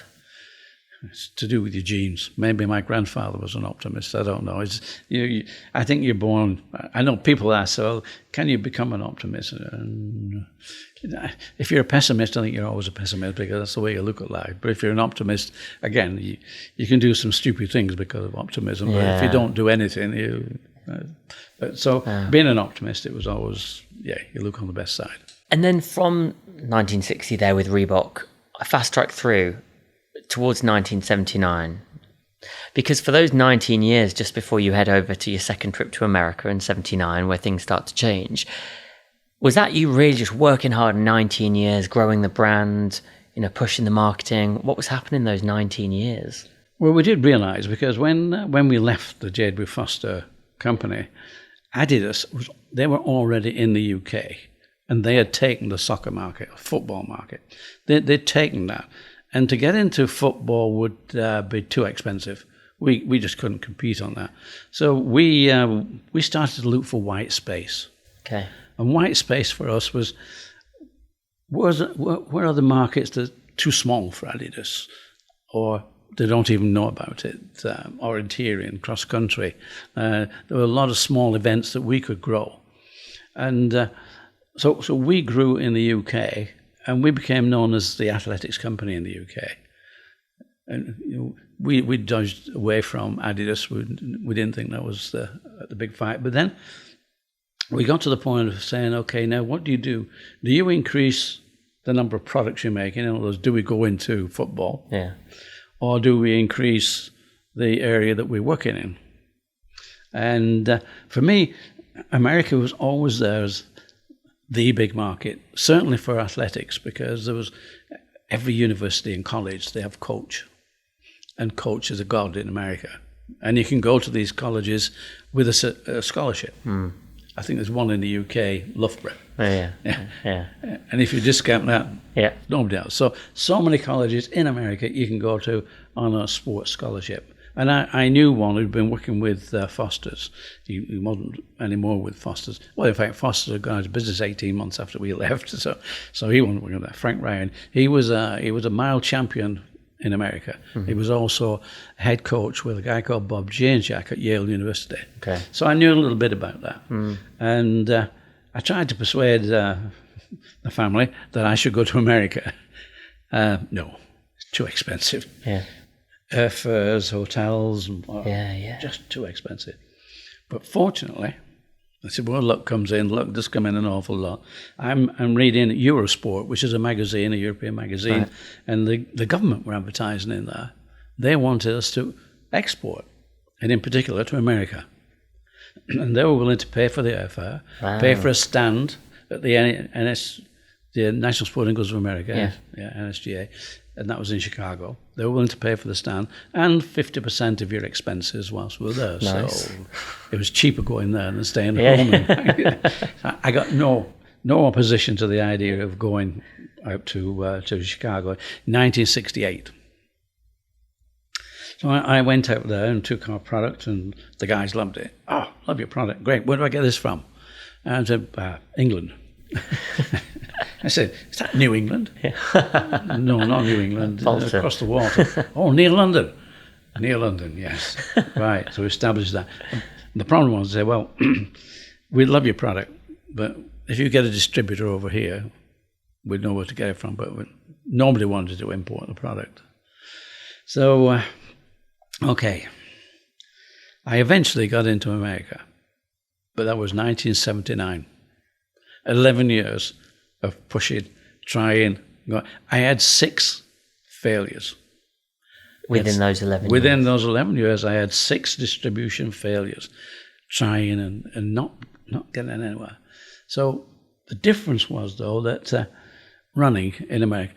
A: It's to do with your genes. Maybe my grandfather was an optimist. I don't know. I think you're born. I know people ask, so can you become an optimist? And if you're a pessimist, I think you're always a pessimist because that's the way you look at life. But if you're an optimist, again, you can do some stupid things because of optimism.
B: Yeah.
A: But if you don't do anything, being an optimist, it was always, you look on the best side.
B: And then from 1960 there with Reebok, I fast track through towards 1979, because for those 19 years just before you head over to your second trip to America in 79 where things start to change, was that you really just working hard 19 years, growing the brand, pushing the marketing? What was happening those 19 years?
A: Well, we did realise, because when we left the J. Edward Foster company, Adidas, they were already in the UK, and they had taken the soccer market, football market. They'd taken that. And to get into football would be too expensive. We just couldn't compete on that. So we started to look for white space.
B: Okay.
A: And white space for us was where are the markets that are too small for Adidas, or they don't even know about it, orienteering, cross country. There were a lot of small events that we could grow. And so we grew in the UK. And we became known as the athletics company in the UK. And we dodged away from Adidas. We didn't think that was the big fight. But then we got to the point of saying, okay, now what do you do? Do you increase the number of products you're making? In other words, do we go into football?
B: Yeah.
A: Or do we increase the area that we're working in? And for me, America was always there as the big market, certainly for athletics, because there was every university and college, they have coach, and coach is a god in America. And you can go to these colleges with a scholarship. I think there's one in the UK, Loughborough.
B: Yeah.
A: And if you discount that, nobody else. So many colleges in America you can go to on a sports scholarship. And I knew one who'd been working with Foster's. He wasn't anymore with Foster's. Well, in fact, Foster had gone out of business 18 months after we left, so he wasn't working with that. Frank Ryan, he was a mile champion in America. Mm-hmm. He was also head coach with a guy called Bob Janczak at Yale University. Okay. So I knew a little bit about that. And I tried to persuade the family that I should go to America. No, it's too expensive.
B: Yeah.
A: Airfares, hotels, just too expensive. But fortunately, I said, well, luck comes in. Luck does come in an awful lot. I'm reading Eurosport, which is a magazine, a European magazine, right. And the government were advertising in there. They wanted us to export, and in particular to America. And they were willing to pay for the airfare, pay for a stand at the National Sporting Goods of America, NSGA, and that was in Chicago. They were willing to pay for the stand and 50% of your expenses whilst we were there. Nice. So it was cheaper going there than staying at home. I got no opposition to the idea of going out to Chicago in 1968. So I went out there and took our product, and the guys loved it. Oh, love your product. Great. Where do I get this from? And I said, England. I said, is that New England? Yeah. No, not New England. Across the water. Oh, near London. Near London, yes. Right, so we established that. And the problem was, they said, well, we love your product, but if you get a distributor over here, we'd know where to get it from, but nobody wanted to import the product. So, okay. I eventually got into America, but that was 1979. 11 years of pushing, trying. I had 6 failures.
B: Within those 11 years?
A: Within those 11 years, I had 6 distribution failures, trying and not getting anywhere. So the difference was, though, that running in America,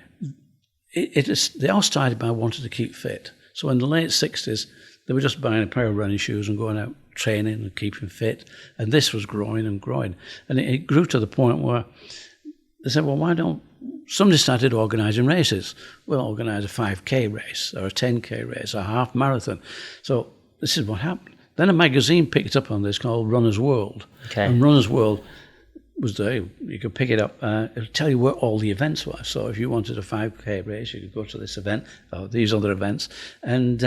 A: they all started by wanting to keep fit. So in the late 60s, they were just buying a pair of running shoes and going out training and keeping fit. And this was growing and growing. And it grew to the point where they said, well, why don't somebody started organising races. We'll organise a 5K race or a 10K race or a half marathon. So this is what happened. Then a magazine picked up on this called Runner's World.
B: Okay.
A: And Runner's World was there. You could pick it up. It'll tell you where all the events were. So if you wanted a 5K race, you could go to this event or these other events. And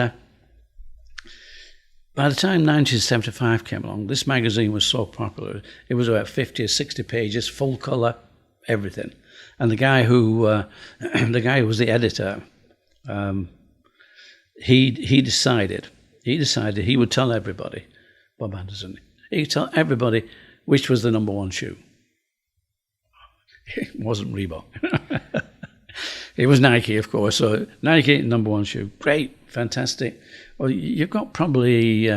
A: by the time 1975 came along, this magazine was so popular. It was about 50 or 60 pages, full colour, everything. And the guy who was the editor, he decided he would tell everybody, Bob Anderson, he'd tell everybody which was the number one shoe. It wasn't Reebok. It was Nike, of course. So Nike, number one shoe. Great, fantastic. Well, you've got probably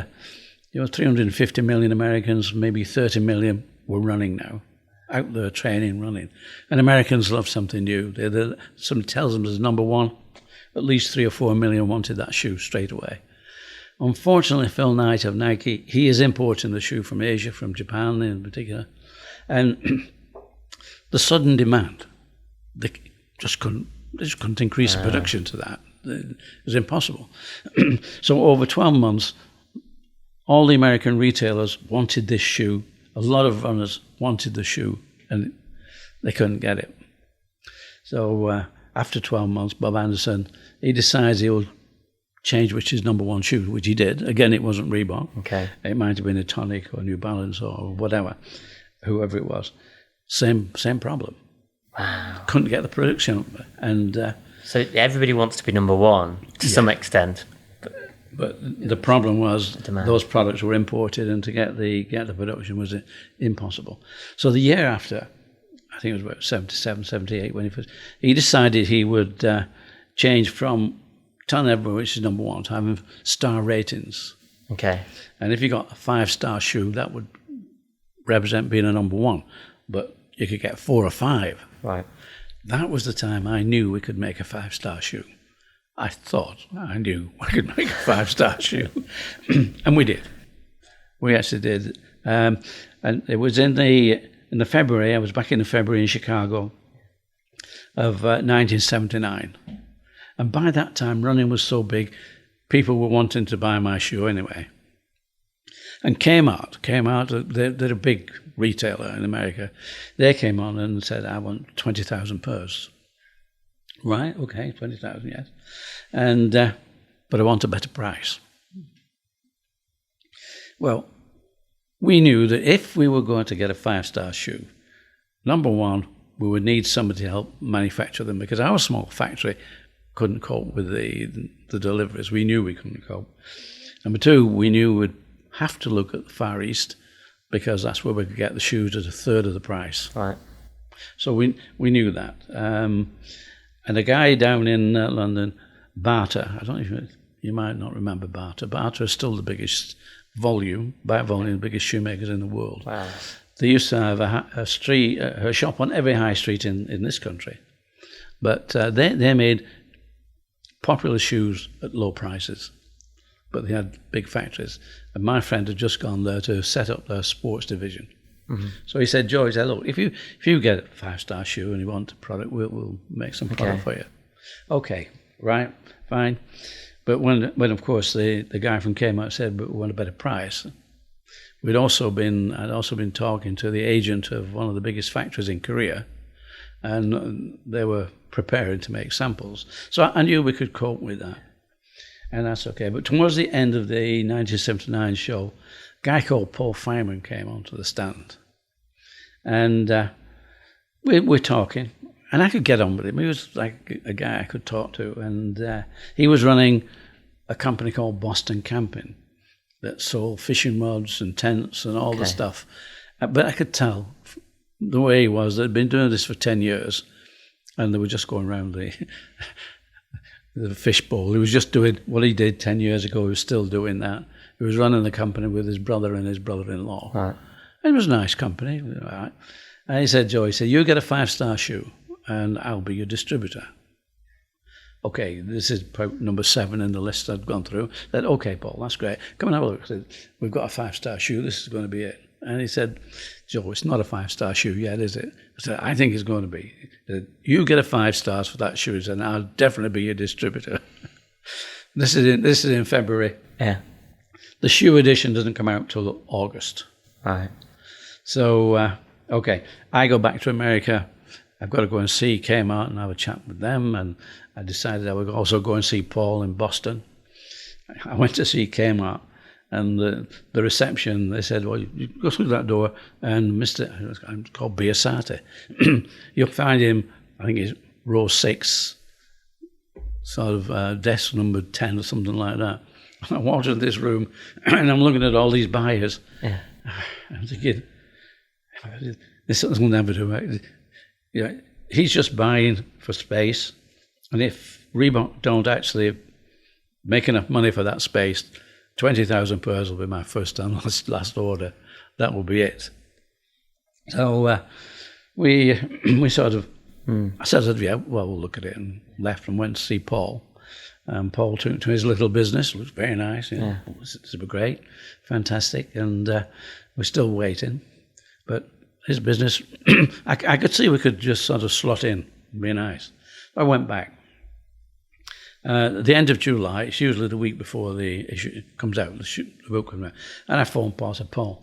A: 350 million Americans, maybe 30 million were running now, out there training, running. And Americans love something new. Somebody tells them there's number one, at least 3 or 4 million wanted that shoe straight away. Unfortunately, Phil Knight of Nike, he is importing the shoe from Asia, from Japan in particular. And the sudden demand, they just couldn't increase the production to that. It was impossible. So over 12 months, all the American retailers wanted this shoe. A lot of runners wanted the shoe, and they couldn't get it. So after 12 months, Bob Anderson, he decides he'll change which is number one shoe, which he did. Again, it wasn't Reebok.
B: Okay.
A: It might have been a Tonic or New Balance or whatever, whoever it was. Same problem.
B: Wow.
A: Couldn't get the production up. And
B: so everybody wants to be number one to some extent.
A: But the problem was
B: demand.
A: Those products were imported, and to get the production was impossible. So the year after, I think it was about 77, 78, when he decided he would change from telling everyone which is number one to having star ratings.
B: Okay.
A: And if you got a 5-star shoe, that would represent being a number one. But you could get 4 or 5.
B: Right.
A: That was the time I knew we could make a 5-star shoe. I thought I knew we could make a 5-star shoe. And we did. We actually did. And it was in the February, I was back in the February in Chicago of 1979. And by that time, running was so big, people were wanting to buy my shoe anyway. And Kmart, they're a big retailer in America. They came on and said, I want 20,000 pairs. Right, okay, 20,000, yes. And but I want a better price. Well, we knew that if we were going to get a 5-star shoe, number one, we would need somebody to help manufacture them, because our small factory couldn't cope with the deliveries. We knew we couldn't cope. Number two, we knew we'd have to look at the Far East, because that's where we could get the shoes at a third of the price.
B: Right.
A: So we knew that. And a guy down in London, Barter, I don't know if you might not remember Barter. Barter is still the biggest by volume, the biggest shoemakers in the world.
B: Wow.
A: They used to have a shop on every high street in this country. But they made popular shoes at low prices. But they had big factories. And my friend had just gone there to set up their sports division. Mm-hmm. So he said, Joe, look, if you get a 5-star shoe and you want a product, we'll make some product for you. Okay, right, fine. But when of course the guy from Kmart said, but we want a better price, I'd also been talking to the agent of one of the biggest factories in Korea, and they were preparing to make samples. So I knew we could cope with that. And that's okay. But towards the end of the 1979 show, a guy called Paul Feynman came onto the stand. And we're talking. And I could get on with him. He was like a guy I could talk to. And he was running a company called Boston Camping that sold fishing rods and tents and all the stuff. But I could tell the way he was, they'd been doing this for 10 years. And they were just going around the fishbowl. He was just doing what he did 10 years ago. He was still doing that. He was running the company with his brother and his brother-in-law. Right. And it was a nice company. Right. And he said, Joe, you get a 5-star shoe and I'll be your distributor. Okay, this is number 7 in the list I'd gone through. Said, okay, Paul, that's great. Come and have a look. I said, we've got a 5-star shoe. This is going to be it. And he said, Joe, it's not a 5-star shoe yet, is it? I said, I think it's going to be. He said, you get a 5 stars for that shoe, and I'll definitely be your distributor. This is in February.
B: Yeah.
A: The shoe edition doesn't come out till August.
B: Right.
A: So, okay, I go back to America. I've got to go and see Kmart and have a chat with them. And I decided I would also go and see Paul in Boston. I went to see Kmart, and the reception, they said, well, you go through that door, and I'm called Biasati. You'll find him, I think he's row 6, sort of desk number 10 or something like that. I walked into this room, and I'm looking at all these buyers.
B: Yeah.
A: I'm thinking, this will never do it. Yeah, he's just buying for space, and if Reebok don't actually make enough money for that space, 20,000 pairs will be my first and last order. That will be it. So we sort of, I said, yeah, well, we'll look at it, and left and went to see Paul. Paul took to his little business. It was very nice. It was super great, fantastic, and we're still waiting. But his business, I could see we could just sort of slot in, be nice. I went back. At the end of July, it's usually the week before the issue comes out, the book comes out, and I phoned Paul. I said, Paul,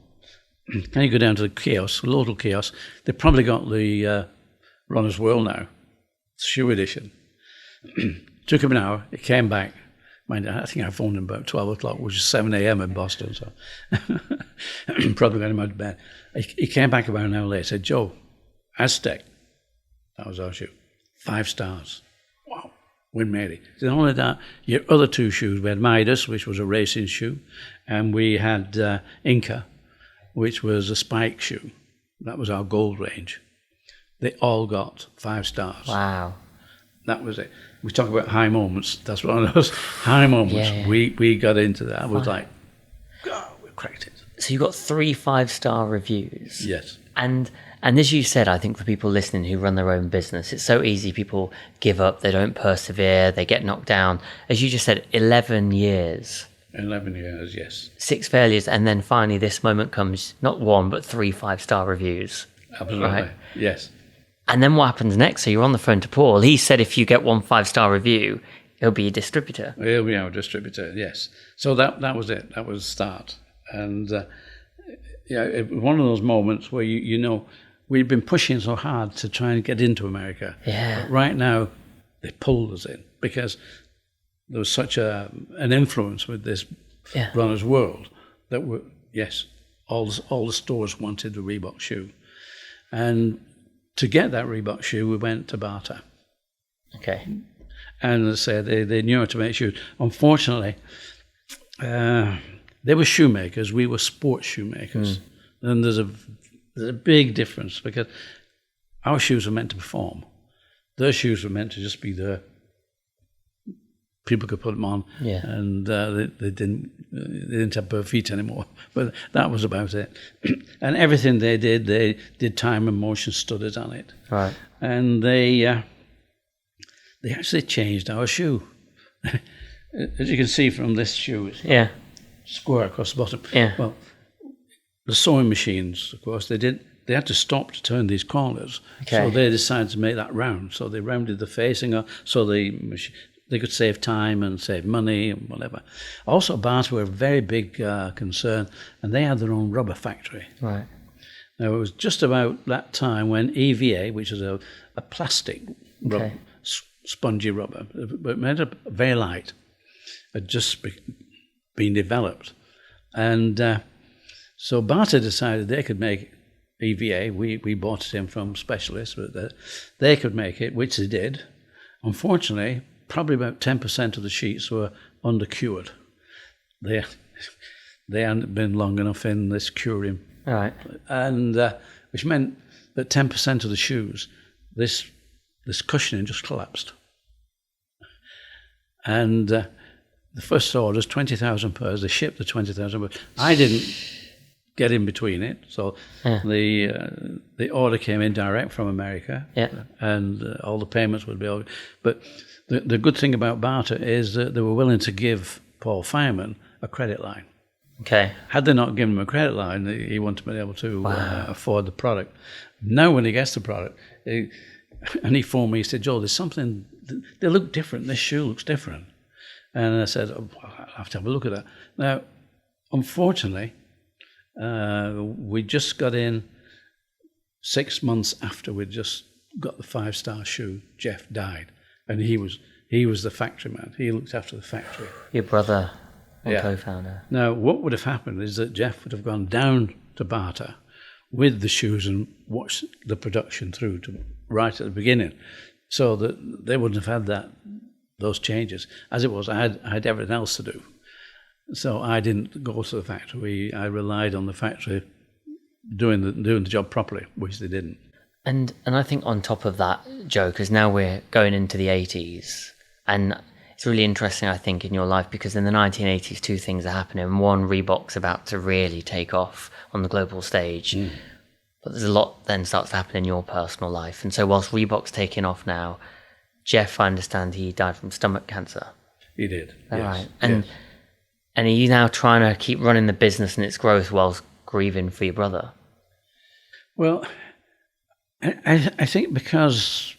A: can you go down to the kiosk, the local kiosk? They've probably got the Runner's World now, shoe edition. Took him an hour. He came back. I think I phoned him about 12 o'clock, which is 7 a.m. in Boston, so probably got him out of bed. He came back about an hour later, said, Joe, Aztec, that was our shoe, 5 stars. Wow, we made it. He said, not only that, your other 2 shoes, we had Midas, which was a racing shoe, and we had Inca, which was a spike shoe. That was our gold range. They all got 5 stars.
B: Wow.
A: That was it. We talk about high moments. That's one of those high moments.
B: Yeah.
A: We got into that. I was like, oh, we cracked it.
B: So you got 3 5-star reviews.
A: Yes.
B: And as you said, I think for people listening who run their own business, it's so easy. People give up, they don't persevere, they get knocked down. As you just said, 11 years.
A: 11 years, yes.
B: 6 failures, and then finally this moment comes, not 1, but 3 5-star reviews.
A: Absolutely,
B: right?
A: Yes.
B: And then what happens next? So you're on the phone to Paul. He said if you get 1 5-star review, he'll be a distributor.
A: He'll be our distributor, yes. So that was it. That was the start. And one of those moments where, you know, we've been pushing so hard to try and get into America.
B: Yeah.
A: But right now, they pulled us in because there was such an influence with this Runner's World that all the stores wanted the Reebok shoe. And to get that Reebok shoe, we went to barter.
B: Okay.
A: And as I say, they knew how to make shoes. Unfortunately, they were shoemakers. We were sports shoemakers. And there's a big difference because our shoes were meant to perform. Their shoes were meant to just be there. People could put them on, and they didn't have bare feet anymore. But that was about it. And everything they did time and motion studies on it.
B: Right.
A: And they actually changed our shoe. As you can see from this shoe, it's square across the bottom.
B: Yeah.
A: Well, the sewing machines, of course, they had to stop to turn these corners.
B: Okay.
A: So they decided to make that round. So they rounded the facing up so they could save time and save money and whatever. Also, Barter were a very big concern, and they had their own rubber factory.
B: Right.
A: Now, it was just about that time when EVA, which is a plastic rubber, spongy rubber, but made up very light, had just been developed. And so Barter decided they could make EVA. We bought it in from specialists, but they could make it, which they did. Unfortunately, probably about 10% of the sheets were undercured. They hadn't been long enough in this curing.
B: All right.
A: And which meant that 10% of the shoes, this cushioning just collapsed. And the first order is 20,000 pairs. They shipped the 20,000 pairs. I didn't get in between it, so the order came in direct from America, and all the payments would be over. But the good thing about Barter is that they were willing to give Paul Fireman a credit line.
B: Okay.
A: Had they not given him a credit line, he wouldn't have been able to afford the product. Now when he gets the product, and he phoned me, he said, Joe, there's something, they look different, this shoe looks different. And I said, I'll have to have a look at that. Now, unfortunately, we just got in 6 months after we'd just got the 5-star shoe. Jeff died, and he was the factory man. He looked after the factory.
B: Your brother and co-founder.
A: Now, what would have happened is that Jeff would have gone down to Barter with the shoes and watched the production through to right at the beginning, so that they wouldn't have had those changes. As it was, I had everything else to do. So I didn't go to the factory. I relied on the factory doing the job properly, which they didn't.
B: And I think on top of that, Joe, because now we're going into the 80s, and it's really interesting, I think, in your life, because in the 1980s, two things are happening. One, Reebok's about to really take off on the global stage. But there's a lot then starts to happen in your personal life. And so whilst Reebok's taking off now, Jeff, I understand he died from stomach cancer.
A: He did.
B: Yes.
A: Right.
B: And are you now trying to keep running the business and its growth whilst grieving for your brother?
A: Well, I think because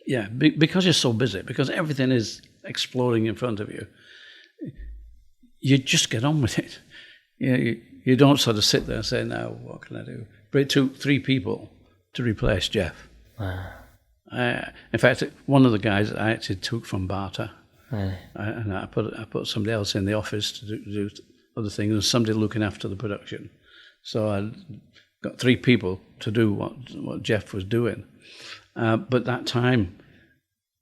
A: you're so busy, because everything is exploding in front of you, you just get on with it. You don't sort of sit there and say, now, what can I do? But it took 3 people to replace Jeff.
B: Wow.
A: In fact, one of the guys I actually took from Barter,
B: Really?
A: and I put somebody else in the office to do other things, and somebody looking after the production. So I got 3 people to do what Jeff was doing. But that time,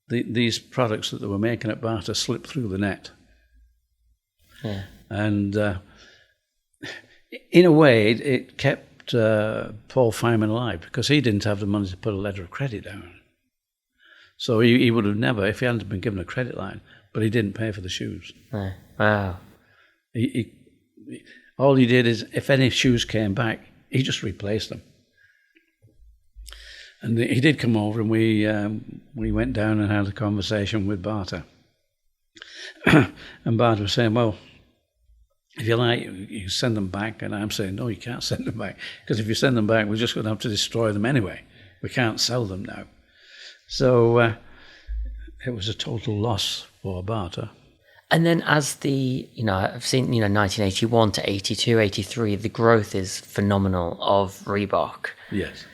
A: these products that they were making at Barter slipped through the net.
B: Yeah.
A: And in a way, it kept Paul Fireman alive, because he didn't have the money to put a letter of credit down. So he would have never, if he hadn't been given a credit line, but he didn't pay for the shoes.
B: No. Wow.
A: All he did is, if any shoes came back, he just replaced them. And he did come over, and we went down and had a conversation with Barter. And Barter was saying, well, if you like, you send them back. And I'm saying, no, you can't send them back, because if you send them back, we're just going to have to destroy them anyway. We can't sell them now. So it was a total loss for Barter.
B: And then as I've seen, 1981 to 82, 83, the growth is phenomenal of Reebok.
A: Yes.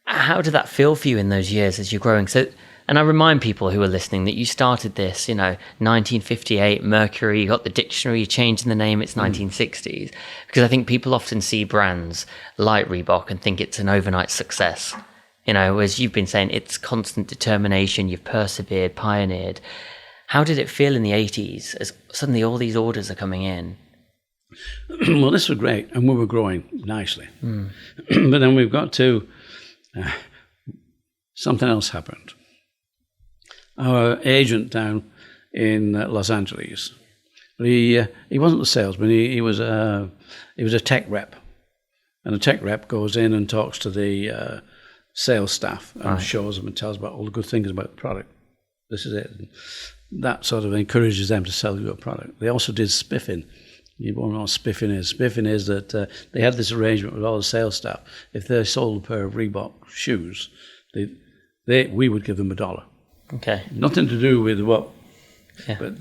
B: How did that feel for you in those years as you're growing? So, and I remind people who are listening that you started this, 1958, Mercury, you got the dictionary, you changed the name, it's 1960s. Because I think people often see brands like Reebok and think it's an overnight success. As you've been saying, it's constant determination, you've persevered, pioneered. How did it feel in the 80s as suddenly all these orders are coming in?
A: Well, this was great, and we were growing nicely. But then we've got to... something else happened. Our agent down in Los Angeles, he wasn't a salesman. He was a tech rep, and a tech rep goes in and talks to the sales staff and shows them and tells about all the good things about the product. This is it. And that sort of encourages them to sell your product. They also did spiffing. You won't know what spiffing is. Spiffing is that they had this arrangement with all the sales staff. If they sold a pair of Reebok shoes, we would give them $1.
B: Okay.
A: Nothing to do with what,
B: Yeah.
A: but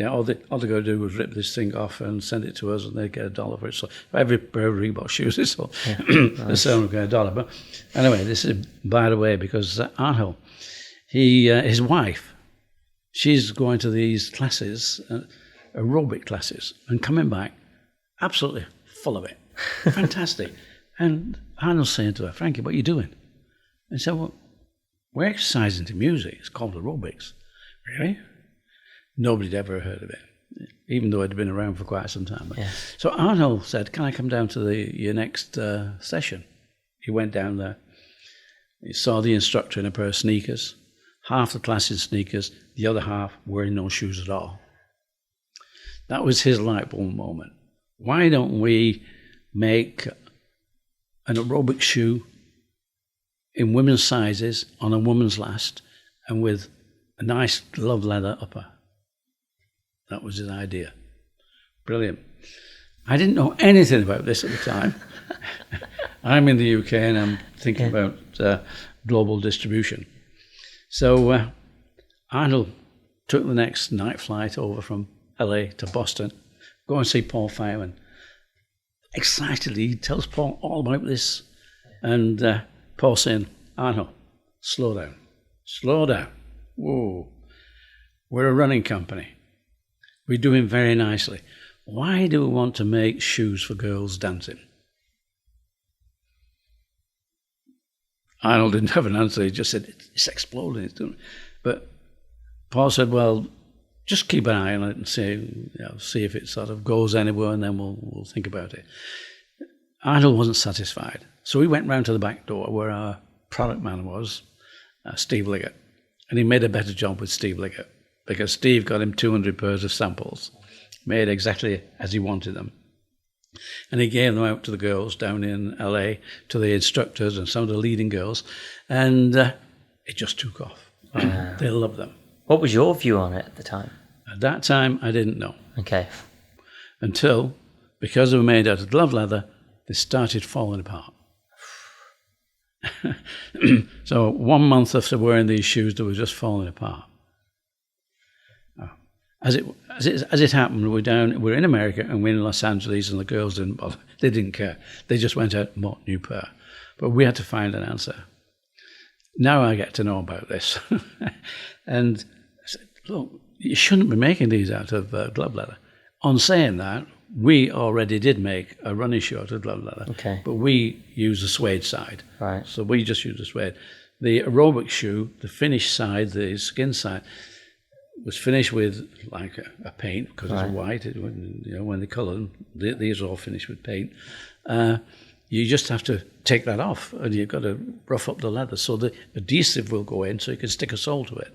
A: all they got to do was rip this thing off and send it to us, and they'd get $1 for it. So for every pair of Reebok shoes they sold, they sell them get $1. But anyway, this is by the way, because Arnold, his wife, she's going to these classes, aerobic classes, and coming back absolutely full of it. Fantastic. And Arnold's saying to her, Frankie, what are you doing? And said, well, we're exercising to music. It's called aerobics. Really? Nobody'd ever heard of it, even though it had been around for quite some time.
B: Yeah.
A: So Arnold said, can I come down to your next session? He went down there. He saw the instructor in a pair of sneakers. Half the class in sneakers, the other half wearing no shoes at all. That was his light bulb moment. Why don't we make an aerobic shoe in women's sizes on a woman's last and with a nice love leather upper? That was his idea. Brilliant. I didn't know anything about this at the time. I'm in the UK and I'm thinking about global distribution. So Arnold took the next night flight over from LA to Boston, go and see Paul Fireman. Excitedly, he tells Paul all about this. And Paul saying, Arnold, slow down. Slow down. Whoa. We're a running company. We're doing very nicely. Why do we want to make shoes for girls dancing? Arnold didn't have an answer. He just said, it's exploding. It's doing. But Paul said, well, just keep an eye on it and see if it sort of goes anywhere, and then we'll think about it. Arnold wasn't satisfied. So he went round to the back door where our product man was, Steve Liggett. And he made a better job with Steve Liggett because Steve got him 200 pairs of samples, made exactly as he wanted them. And he gave them out to the girls down in LA, to the instructors and some of the leading girls. And it just took off. They loved them.
B: What was your view on it at the time?
A: At that time, I didn't know.
B: Okay.
A: Until, because they were made out of glove leather, they started falling apart. So 1 month after wearing these shoes, they were just falling apart. As it happened, we're in America and we're in Los Angeles, and the girls didn't bother. They didn't care. They just went out and bought a new pair. But we had to find an answer. Now I get to know about this. And I said, look, you shouldn't be making these out of glove leather. On saying that, we already did make a running shoe out of glove leather.
B: Okay.
A: But we use the suede side.
B: Right.
A: So we just use the suede. The aerobic shoe, the finished side, the skin side, was finished with like a paint, because it's white. When they colour them, these are all finished with paint. You just have to take that off, and you've got to rough up the leather so the adhesive will go in, so you can stick a sole to it.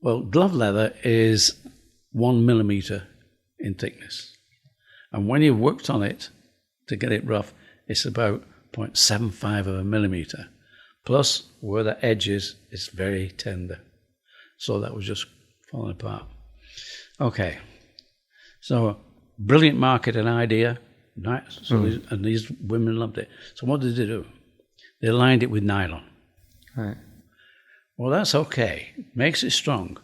A: Well, glove leather is 1 millimeter in thickness, and when you've worked on it to get it rough, it's about 0.75 of a millimeter. Plus, where the edge is, it's very tender. So that was just falling apart. Okay, so brilliant marketing idea. And these women loved it. So what did they do? They lined it with nylon.
B: Right.
A: Well, that's okay. Makes it strong.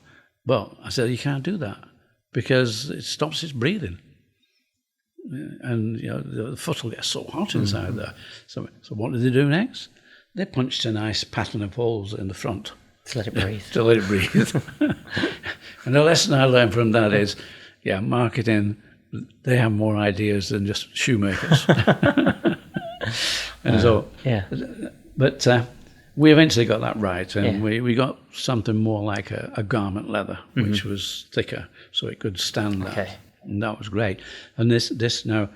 A: But I said, you can't do that because it stops its breathing. And the foot will get so hot inside there. So what did they do next? They punched a nice pattern of holes in the front.
B: To let it breathe.
A: To let it breathe. And the lesson I learned from that is, marketing, they have more ideas than just shoemakers. And but we eventually got that right, and we got something more like a garment leather, which was thicker, so it could stand that.
B: Okay.
A: And that was great. And this now,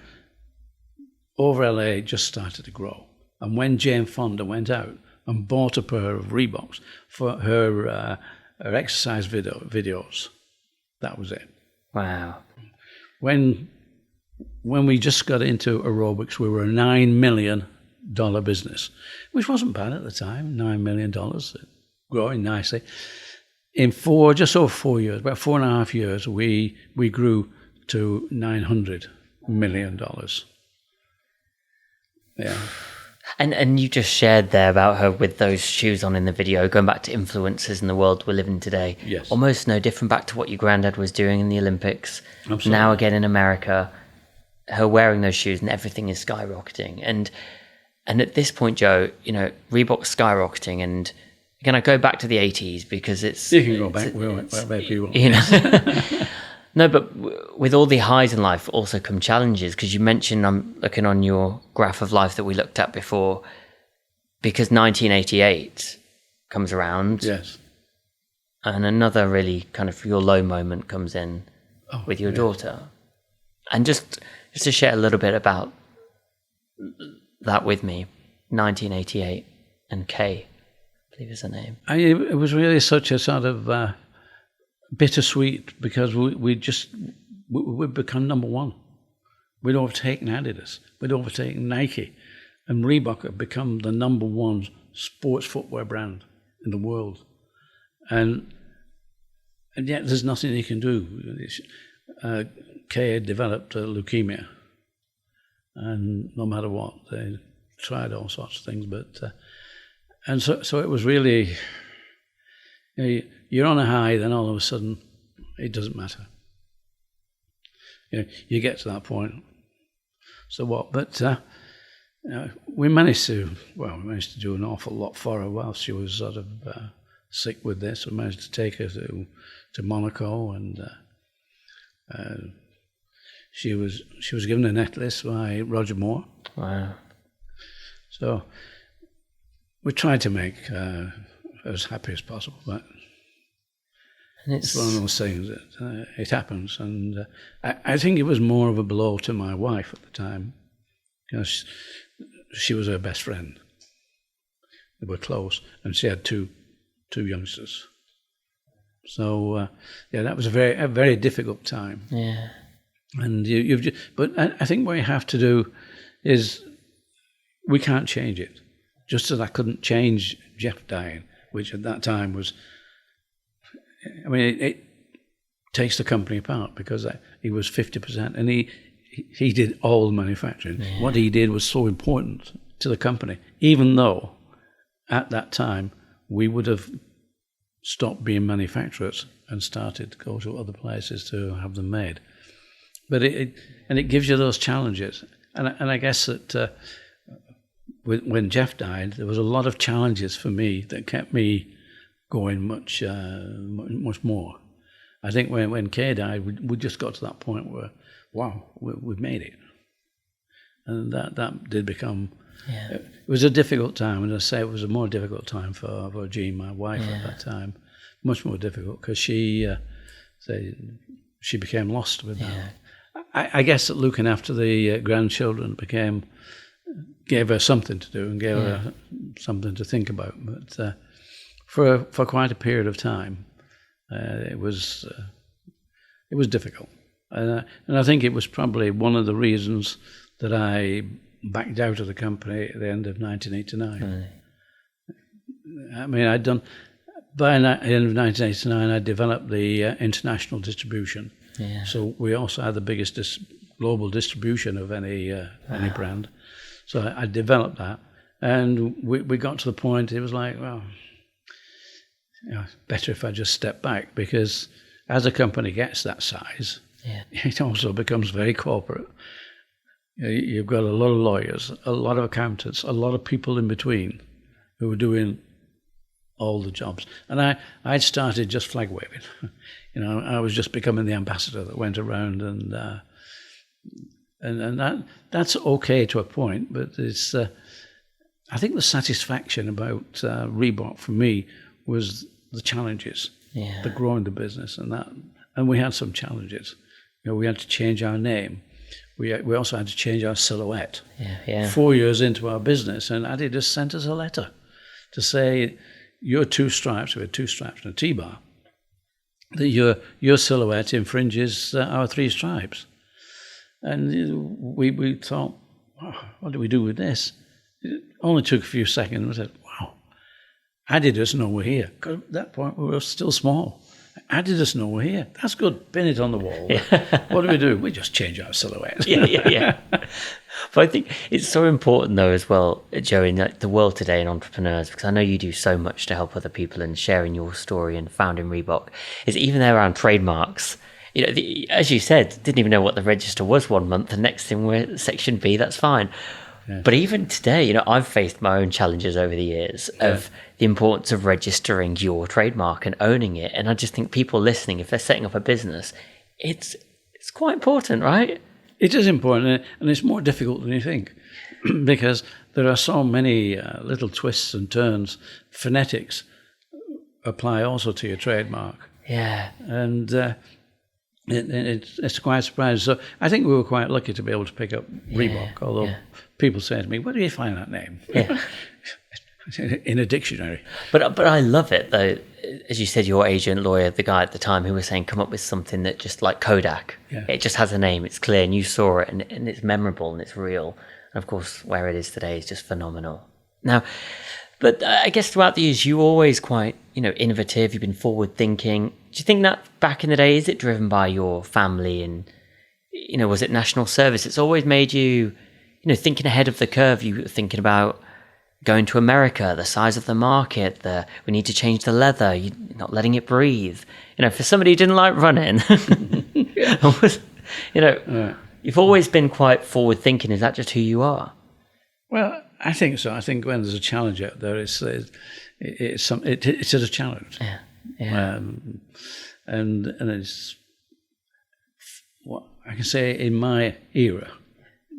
A: over LA, just started to grow. And when Jane Fonda went out and bought a pair of Reeboks for her exercise videos, that was it.
B: Wow.
A: When we just got into aerobics, we were a $9 million business, which wasn't bad at the time. $9 million, growing nicely. In just over 4 years, about 4.5 years, we grew to $900 million. Yeah.
B: And you just shared there about her with those shoes on in the video, going back to influences in the world we're living today.
A: Yes.
B: Almost no different back to what your granddad was doing in the Olympics.
A: Absolutely.
B: Now again in America, her wearing those shoes and everything is skyrocketing. And at this point, Joe, Reebok's skyrocketing. And again, I go back to the 80s because it's...
A: You can go back wherever you want.
B: No, but with all the highs in life also come challenges, because you mentioned, I'm looking on your graph of life that we looked at before, because 1988 comes around.
A: Yes.
B: And another really kind of your low moment comes in with your daughter. And just to share a little bit about that with me, 1988 and Kay, I believe is her name.
A: It was really such a sort of... bittersweet, because we'd become number one. We'd overtaken Adidas, we'd overtaken Nike, and Reebok had become the number one sports footwear brand in the world. And yet there's nothing you can do. Kay had developed leukemia, and no matter what, they tried all sorts of things. But and so it was really, you're on a high, then all of a sudden it doesn't matter. You get to that point. So what? But we managed to do an awful lot for her while she was sort of sick with this. We managed to take her to Monaco, and she was given a necklace by Roger Moore.
B: Wow.
A: So we tried to make her as happy as possible, but it's one of those things that it happens. And I think it was more of a blow to my wife at the time, because she was her best friend. They were close, and she had two youngsters. So that was a very difficult time.
B: Yeah.
A: And but I think what you have to do is, we can't change it. Just as I couldn't change Jeff dying, which at that time was, it takes the company apart, because he was 50%, and he did all the manufacturing. Yeah. What he did was so important to the company, even though at that time we would have stopped being manufacturers and started to go to other places to have them made. But it gives you those challenges, and I guess that when Jeff died, there was a lot of challenges for me that kept me going much more. I think when Kay died, we just got to that point where, wow, we've made it, and that did become. Yeah. It was a difficult time, and I say it was a more difficult time for Jean, my wife, at that time, much more difficult, because she became lost with that. I guess that looking after the grandchildren gave her something to do and gave her something to think about. But for quite a period of time, it was difficult, and I think it was probably one of the reasons that I backed out of the company at the end of 1989. I'd done by the end of 1989. I developed the international distribution. Yeah. So we also had the biggest global distribution of any brand. So I developed that, and we got to the point, it was like, well, better if I just step back, because as a company gets that size, it also becomes very corporate. You've got a lot of lawyers, a lot of accountants, a lot of people in between who are doing all the jobs. And I'd started just flag waving. I was just becoming the ambassador that went around, and that's okay to a point, but it's I think the satisfaction about Reebok for me was the challenges, the growing the business, and we had some challenges. We had to change our name. We also had to change our silhouette. 4 years into our business, and Adidas sent us a letter to say, your 2 stripes, we had 2 stripes and a T-bar, that your silhouette infringes our 3 stripes. And we thought, wow, what do we do with this? It only took a few seconds. We said, wow, Adidas know we're here. Because at that point, we were still small. Adidas know we're here. That's good. Pin it on the wall. What do? We just change our silhouette.
B: Yeah. But I think it's so important, though, as well, Joe, in the world today and entrepreneurs, because I know you do so much to help other people and sharing your story and founding Reebok, is even there around trademarks. As you said, didn't even know what the register was 1 month. The next thing we're Section B, that's fine. Yeah. But even today, I've faced my own challenges over the years of the importance of registering your trademark and owning it. And I just think people listening, if they're setting up a business, it's quite important, right?
A: It is important, and it's more difficult than you think, because there are so many little twists and turns. Phonetics apply also to your trademark.
B: Yeah.
A: And it's quite surprising. So I think we were quite lucky to be able to pick up Reebok, although people say to me, where do you find that name?
B: Yeah.
A: In a dictionary.
B: But I love it, though. As you said, your agent, lawyer, the guy at the time who was saying, come up with something that just like Kodak. Yeah. It just has a name, it's clear, and you saw it, and it's memorable, and it's real. And of course, where it is today is just phenomenal. Now, but I guess throughout the years, you were always quite, innovative. You've been forward thinking. Do you think that back in the day, is it driven by your family and, was it national service? It's always made you, thinking ahead of the curve, you were thinking about going to America, the size of the market, we need to change the leather, you're not letting it breathe. For somebody who didn't like running, you've always been quite forward thinking. Is that just who you are?
A: Well, I think so. I think when there's a challenge out there, it's a challenge.
B: Yeah.
A: And it's what I can say in my era,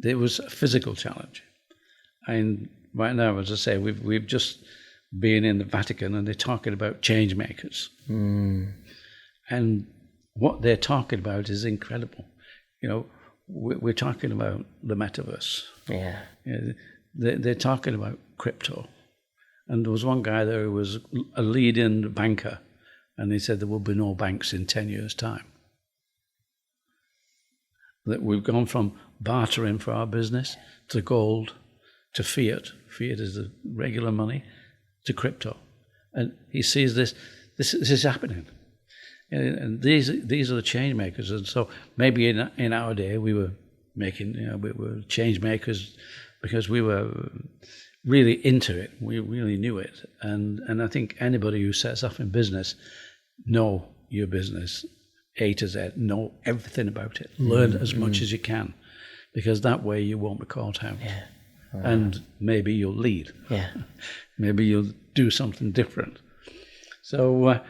A: there was a physical challenge. And right now, as I say, we've just been in the Vatican and they're talking about change makers. And what they're talking about is incredible. We're talking about the metaverse.
B: Yeah.
A: They're talking about crypto. And there was one guy there who was a leading banker, and he said there will be no banks in 10 years' time. That we've gone from bartering for our business to gold to fiat. Fiat is the regular money, to crypto. And he sees this is happening. And these are the change makers. And so maybe in our day we were we were change makers because we were really into it. We really knew it. And I think anybody who sets off in business know your business A to Z, know everything about it. Learn as much as you can, because that way you won't be caught out.
B: Yeah. Wow.
A: And maybe you'll lead.
B: Yeah.
A: Maybe you'll do something different. So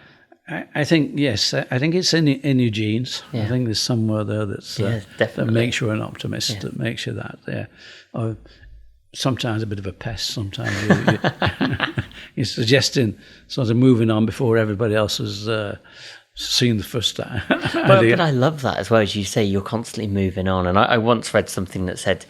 A: I think, yes, I think it's in your genes.
B: Yeah.
A: I think there's somewhere there that makes you an optimist, that makes you that. Or sometimes a bit of a pest. Sometimes you're suggesting sort of moving on before everybody else has seen the first time.
B: But I love that as well. As you say, you're constantly moving on. And I once read something that said,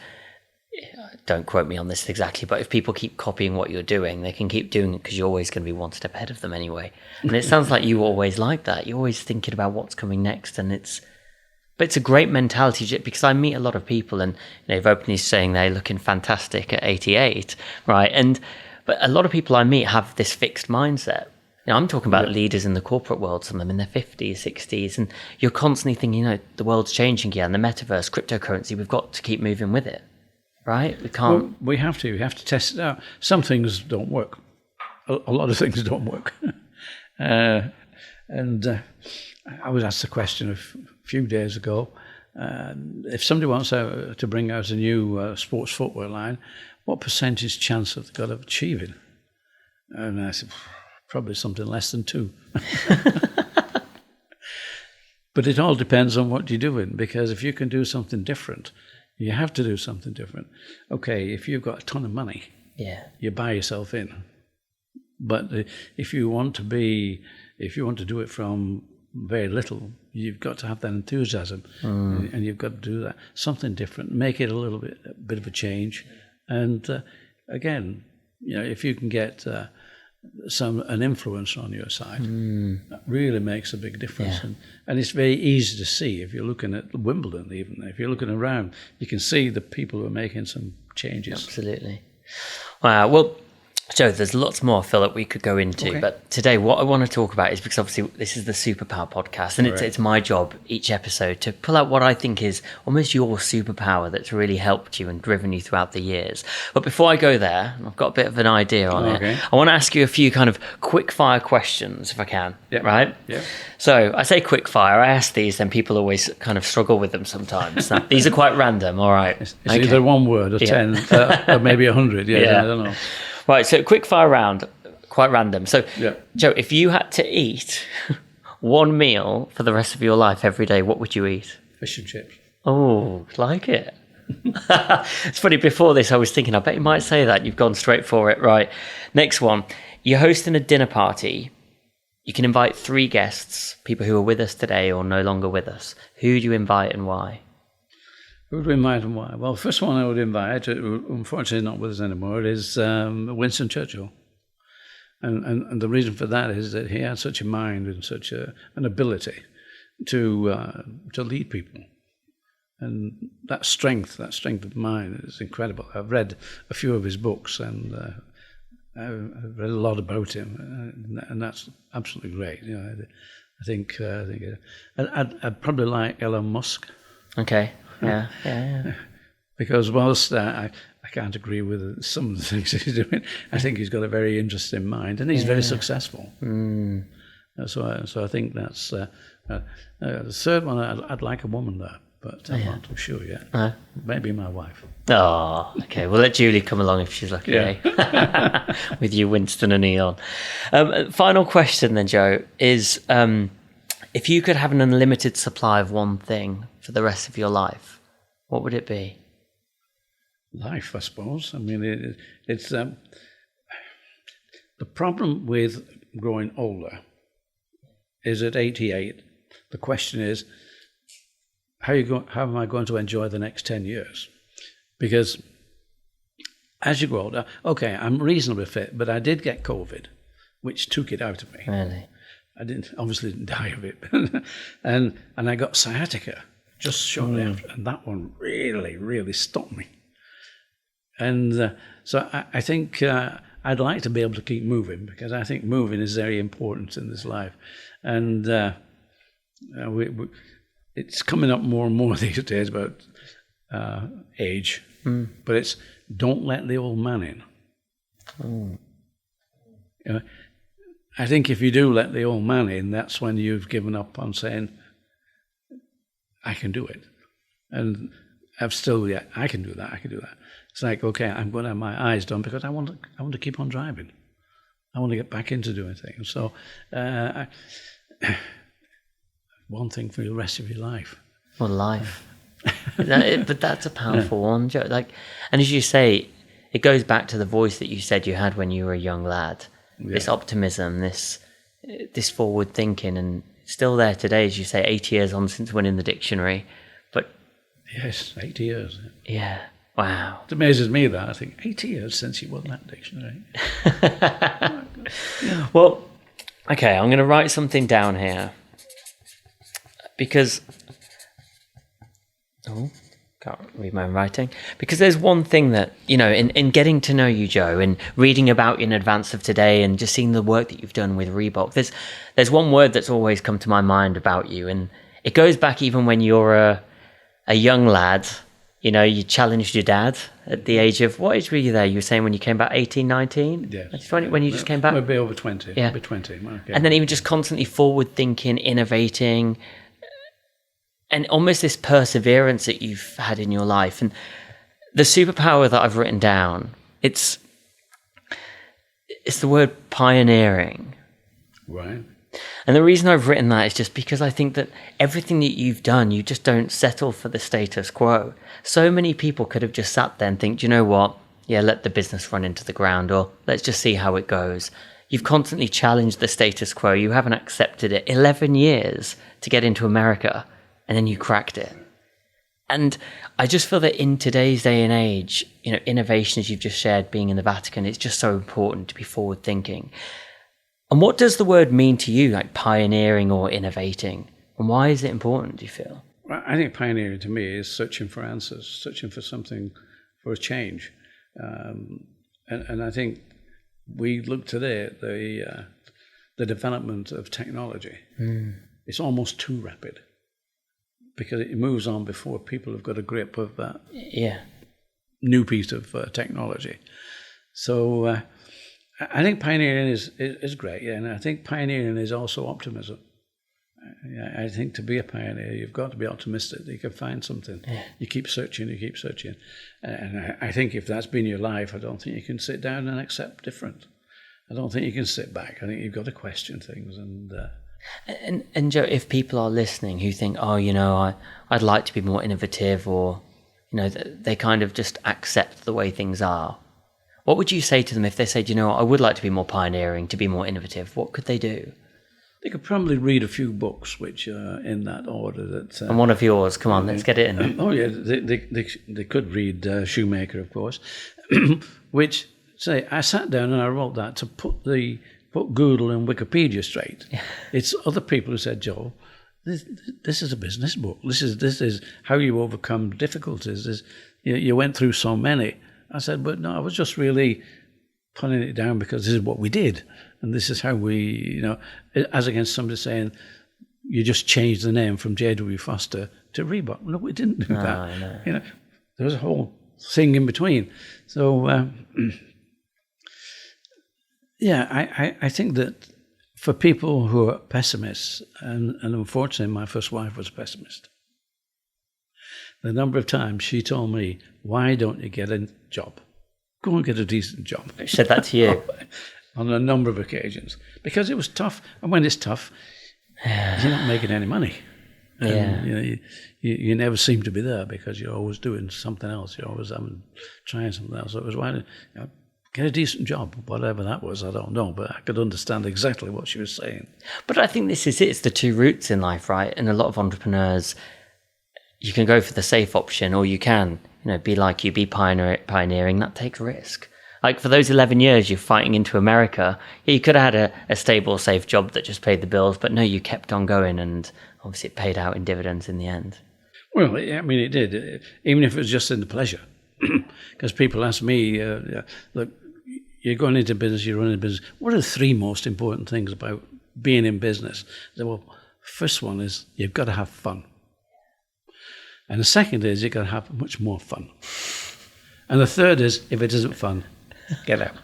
B: don't quote me on this exactly, but if people keep copying what you're doing, they can keep doing it because you're always going to be one step ahead of them anyway. And it sounds like you always like that. You're always thinking about what's coming next. And it's a great mentality, because I meet a lot of people, and you've openly saying they're looking fantastic at 88, right? But a lot of people I meet have this fixed mindset. I'm talking about leaders in the corporate world, some of them in their 50s, 60s, and you're constantly thinking, the world's changing again, the metaverse, cryptocurrency, we've got to keep moving with it, right? We can't.
A: Well, we have to test it out. Some things don't work. A lot of things don't work. I was asked a question a few days ago, if somebody wants to bring out a new sports footwear line, what percentage chance have they got of achieving? And I said, probably something less than 2. But it all depends on what you're doing, because if you can do something different, you have to do something different. Okay, if you've got a ton of money, you buy yourself in. But if you want to do it from very little, you've got to have that enthusiasm, and you've got to do that something different, make it a bit of a change, and again, if you can get an influence on your side, that really makes a big difference. And it's very easy to see if you're looking at Wimbledon. Even if you're looking around, you can see the people who are making some changes.
B: Absolutely. Wow. Well, Joe, there's lots more, Phil, that we could go into, but today what I want to talk about is, because obviously this is the Superpower podcast, and it's my job each episode to pull out what I think is almost your superpower that's really helped you and driven you throughout the years. But before I go there, I've got a bit of an idea on it. I want to ask you a few kind of quick fire questions, if I can, right? Yeah. So I say quick fire, I ask these, then people always kind of struggle with them sometimes. Now, these are quite random, all right?
A: It's either one word or 10, or maybe 100, I don't know.
B: Right, so quick fire round, quite random. So, Joe, if you had to eat one meal for the rest of your life every day, what would you eat?
A: Fish and chips.
B: Oh, like it. It's funny, before this I was thinking, I bet you might say that. You've gone straight for it. Right, next one. You're hosting a dinner party. You can invite 3 guests, people who are with us today or no longer with us. Who do you invite and why?
A: Who would we invite and why? Well, the first one I would invite, unfortunately not with us anymore, is Winston Churchill. And the reason for that is that he had such a mind and such an ability to lead people. And that strength of mind is incredible. I've read a few of his books, and I've read a lot about him, and that's absolutely great. I think I'd probably like Elon Musk.
B: Okay. Yeah.
A: Because whilst I can't agree with some of the things he's doing, I think he's got a very interesting mind, and he's very successful. So I think that's the third one. I'd like a woman there, but I'm not too sure yet. Maybe my wife.
B: Oh, okay. We'll let Julie come along if she's lucky, eh? With you, Winston and Eon. Final question then, Joe, is if you could have an unlimited supply of one thing for the rest of your life, what would it be?
A: Life, I suppose. I mean, it's the problem with growing older is at 88. The question is, how am I going to enjoy the next 10 years? Because as you grow older, okay, I'm reasonably fit, but I did get COVID, which took it out of me.
B: Really?
A: I obviously didn't die of it, and I got sciatica just shortly after, and that one really, really stopped me. And so I think I'd like to be able to keep moving, because I think moving is very important in this life. And it's coming up more and more these days about age, but it's don't let the old man in. I think if you do let the old man in, that's when you've given up on saying, I can do it. And I can do that, I can do that. It's like, okay, I'm going to have my eyes done because I want to keep on driving. I want to get back into doing things. So one thing for the rest of your life.
B: Well, life. But that's a powerful one, Joe. And as you say, it goes back to the voice that you said you had when you were a young lad. Yeah. This optimism, this forward thinking, and still there today, as you say, 80 years on since winning the dictionary. But
A: yes, 80 years.
B: Yeah. Wow.
A: It amazes me that. I think 80 years since you won that dictionary.
B: Yeah. Well, okay, I'm going to write something down here. Because... can't read my own writing. Because there's one thing that, in getting to know you, Joe, and reading about you in advance of today and just seeing the work that you've done with Reebok, there's one word that's always come to my mind about you. And it goes back even when you're a young lad. You challenged your dad at the age of, what age were you there? You were saying when you came back 18, 19?
A: Yes.
B: 20, when you just came back?
A: Maybe over 20.
B: Yeah.
A: Maybe 20. Okay.
B: And then even just constantly forward thinking, innovating, and almost this perseverance that you've had in your life. And the superpower that I've written down, it's the word pioneering.
A: Right.
B: And the reason I've written that is just because I think that everything that you've done, you just don't settle for the status quo. So many people could have just sat there and think, do you know what? Yeah, let the business run into the ground, or let's just see how it goes. You've constantly challenged the status quo. You haven't accepted it. 11 years to get into America, and then you cracked it. And I just feel that in today's day and age, innovation, as you've just shared, being in the Vatican, it's just so important to be forward thinking. And what does the word mean to you, like pioneering or innovating? And why is it important, do you feel?
A: Well, I think pioneering to me is searching for answers, searching for something, for a change. And I think we look today at the development of technology. It's almost too rapid, because it moves on before people have got a grip of that new piece of technology. So I think pioneering is great, and I think pioneering is also optimism. I think to be a pioneer, you've got to be optimistic that you can find something. Yeah. You keep searching. And I think if that's been your life, I don't think you can sit down and accept different. I don't think you can sit back. I think you've got to question things.
B: And Joe, if people are listening who think, I'd like to be more innovative, or, they kind of just accept the way things are, what would you say to them if they said, I would like to be more pioneering, to be more innovative? What could they do?
A: They could probably read a few books which are in that order. And
B: one of yours, come on, let's get it in.
A: They could read Shoemaker, of course, which, say, I sat down and I wrote that to put Google and Wikipedia straight. Yeah. It's other people who said, Joe, this is a business book. This is how you overcome difficulties. You went through so many. I said, but no, I was just really putting it down because this is what we did. And this is how we, as against somebody saying, you just changed the name from J.W. Foster to Reebok. No, we didn't do that. there was a whole thing in between. So, I think that for people who are pessimists, and unfortunately my first wife was a pessimist, the number of times she told me, why don't you get a job? Go and get a decent job.
B: She said that to you?
A: On a number of occasions. Because it was tough. And when it's tough, you're not making any money. And, you never seem to be there because you're always doing something else. You're always trying something else. So it was why get a decent job, whatever that was, I don't know. But I could understand exactly what she was saying.
B: But I think this is it. It's the two routes in life, right? And a lot of entrepreneurs, you can go for the safe option, or you can, be like you, be pioneering. That takes risk. Like for those 11 years you're fighting into America, you could have had a stable, safe job that just paid the bills, but no, you kept on going, and obviously it paid out in dividends in the end.
A: Well, I mean, it did, even if it was just in the pleasure. Because people ask me, look, you're going into business, you're running a business. What are the three most important things about being in business? I said, well, first one is you've got to have fun. And the second is you've got to have much more fun. And the third is, if it isn't fun, get out.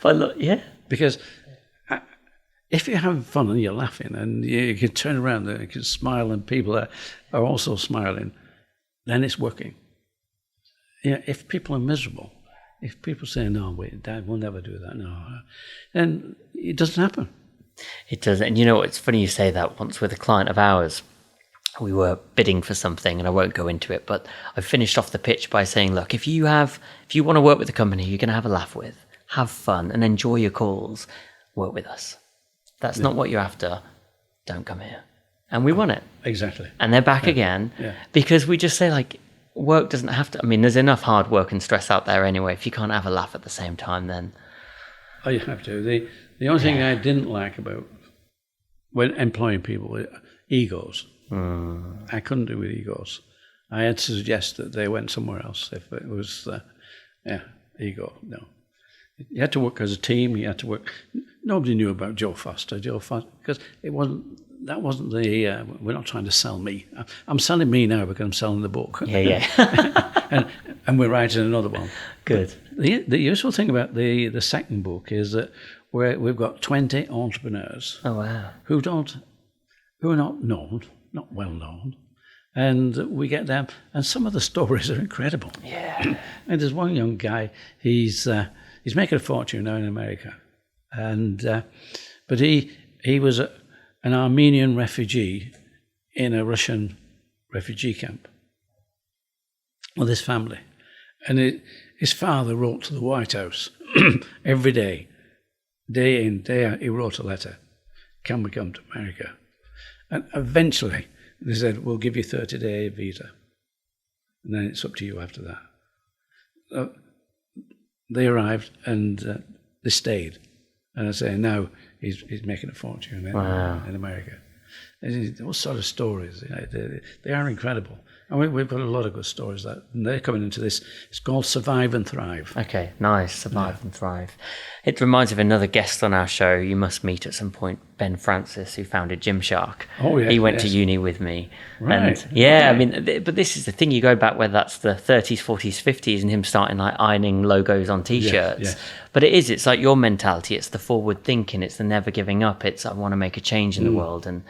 B: But look, yeah.
A: Because if you're having fun and you're laughing and you can turn around and you can smile and people are also smiling, then it's working. If people are miserable, if people say, no, wait, Dad, we'll never do that, no, then it doesn't happen.
B: It doesn't. And it's funny you say that. Once with a client of ours, we were bidding for something, and I won't go into it, but I finished off the pitch by saying, look, if you want to work with a company you're going to have a laugh with, have fun and enjoy your calls, work with us. That's not what you're after, don't come here. And we won it.
A: Exactly.
B: And they're back again because we just say, like, work doesn't have to, there's enough hard work and stress out there anyway. If you can't have a laugh at the same time, then...
A: Oh, you have to. The only thing I didn't like about when employing people were egos. I couldn't do with egos. I had to suggest that they went somewhere else if it was, ego. No, you had to work as a team. You had to work. Nobody knew about Joe Foster, because it wasn't. That wasn't the. We're not trying to sell me. I'm selling me now because I'm selling the book. and we're writing another one.
B: Good.
A: The useful thing about the second book is that we've got 20 entrepreneurs.
B: Oh wow.
A: Who are not known. Not well known, and we get them, and some of the stories are incredible.
B: Yeah.
A: And there's one young guy, he's making a fortune now in America, and but he was an Armenian refugee in a Russian refugee camp with his family, and his father wrote to the White House every day in, day out. He wrote a letter, can we come to America? And eventually, they said, we'll give you 30-day visa. And then it's up to you after that. They arrived and they stayed. And I say, now he's making a fortune in America. And those sort of stories, they are incredible. And we've got a lot of good stories and they're coming into this. It's called Survive and Thrive.
B: Okay, nice. Survive and Thrive. It reminds me of another guest on our show you must meet at some point, Ben Francis, who founded Gymshark.
A: Oh, yeah.
B: He went to uni with me.
A: Right.
B: And but this is the thing, you go back whether that's the 30s, 40s, 50s, and him starting like ironing logos on T-shirts.
A: Yeah.
B: But it's like your mentality. It's the forward thinking. It's the never giving up. It's I want to make a change in the world. And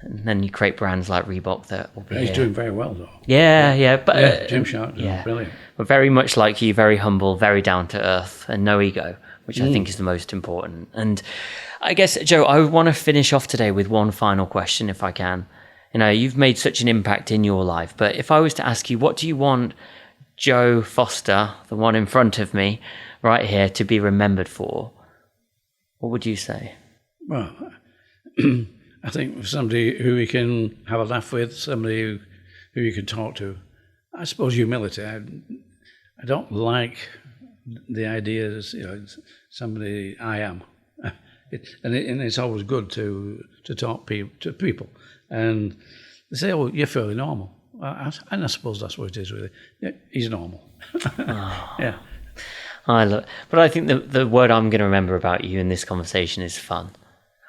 B: and then you create brands like Reebok that will be.
A: He's doing very well, though.
B: Yeah, but
A: Gymshark, brilliant.
B: But very much like you, very humble, very down to earth, and no ego, which I think is the most important. And I guess, Joe, I want to finish off today with one final question, if I can. You've made such an impact in your life, but if I was to ask you, what do you want Joe Foster, the one in front of me, right here, to be remembered for? What would you say?
A: Well, I think somebody who we can have a laugh with, somebody who you can talk to. I suppose humility. I don't like the idea that somebody I am, and it's always good to talk to people, and they say, "Oh, you're fairly normal," and I suppose that's what it is really. Yeah, he's normal. Yeah.
B: But I think the word I'm going to remember about you in this conversation is fun.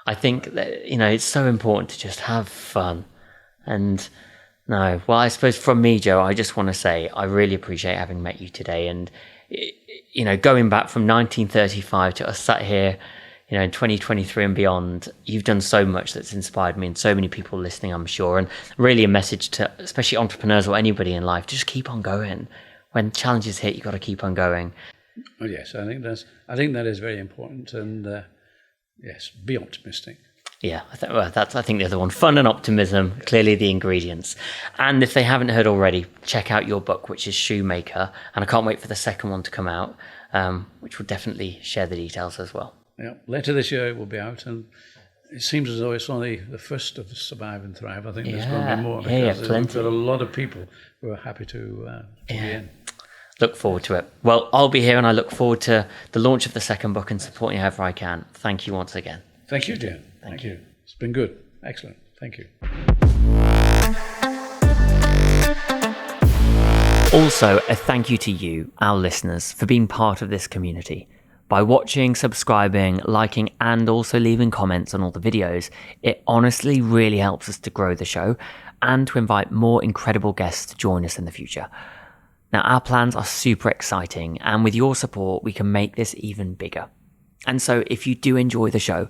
B: I think that, it's so important to just have fun. And No, well, I suppose from me, Joe, I just want to say I really appreciate having met you today. And, going back from 1935 to us sat here, in 2023 and beyond, you've done so much that's inspired me and so many people listening, I'm sure. And really a message to especially entrepreneurs or anybody in life, just keep on going. When challenges hit, you've got to keep on going.
A: Oh, yes, I think that is very important. And yes, be optimistic.
B: Yeah, I think the other one, fun and optimism, clearly the ingredients. And if they haven't heard already, check out your book, which is Shoemaker. And I can't wait for the second one to come out, which will definitely share the details as well.
A: Yeah, later this year it will be out, and it seems as though it's only the first of Survive and Thrive. I think there's going to be more, because we've got a lot of people who are happy to be in.
B: Look forward to it. Well, I'll be here, and I look forward to the launch of the second book and supporting however I can. Thank you once again.
A: Thank you, Gian. Thank you. It's been good. Excellent. Thank you.
B: Also, a thank you to you, our listeners, for being part of this community. By watching, subscribing, liking, and also leaving comments on all the videos, it honestly really helps us to grow the show and to invite more incredible guests to join us in the future. Now, our plans are super exciting, and with your support, we can make this even bigger. And so if you do enjoy the show,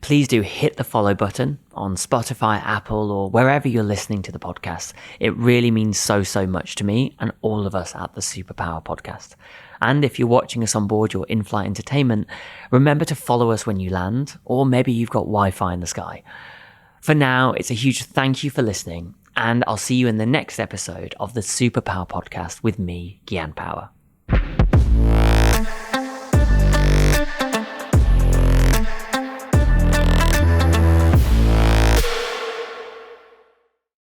B: please do hit the follow button on Spotify, Apple, or wherever you're listening to the podcast. It really means so much to me and all of us at the Superpower Podcast. And if you're watching us on board your in-flight entertainment, remember to follow us when you land, or maybe you've got Wi-Fi in the sky. For now, it's a huge thank you for listening, and I'll see you in the next episode of the Superpower Podcast with me, Gian Power.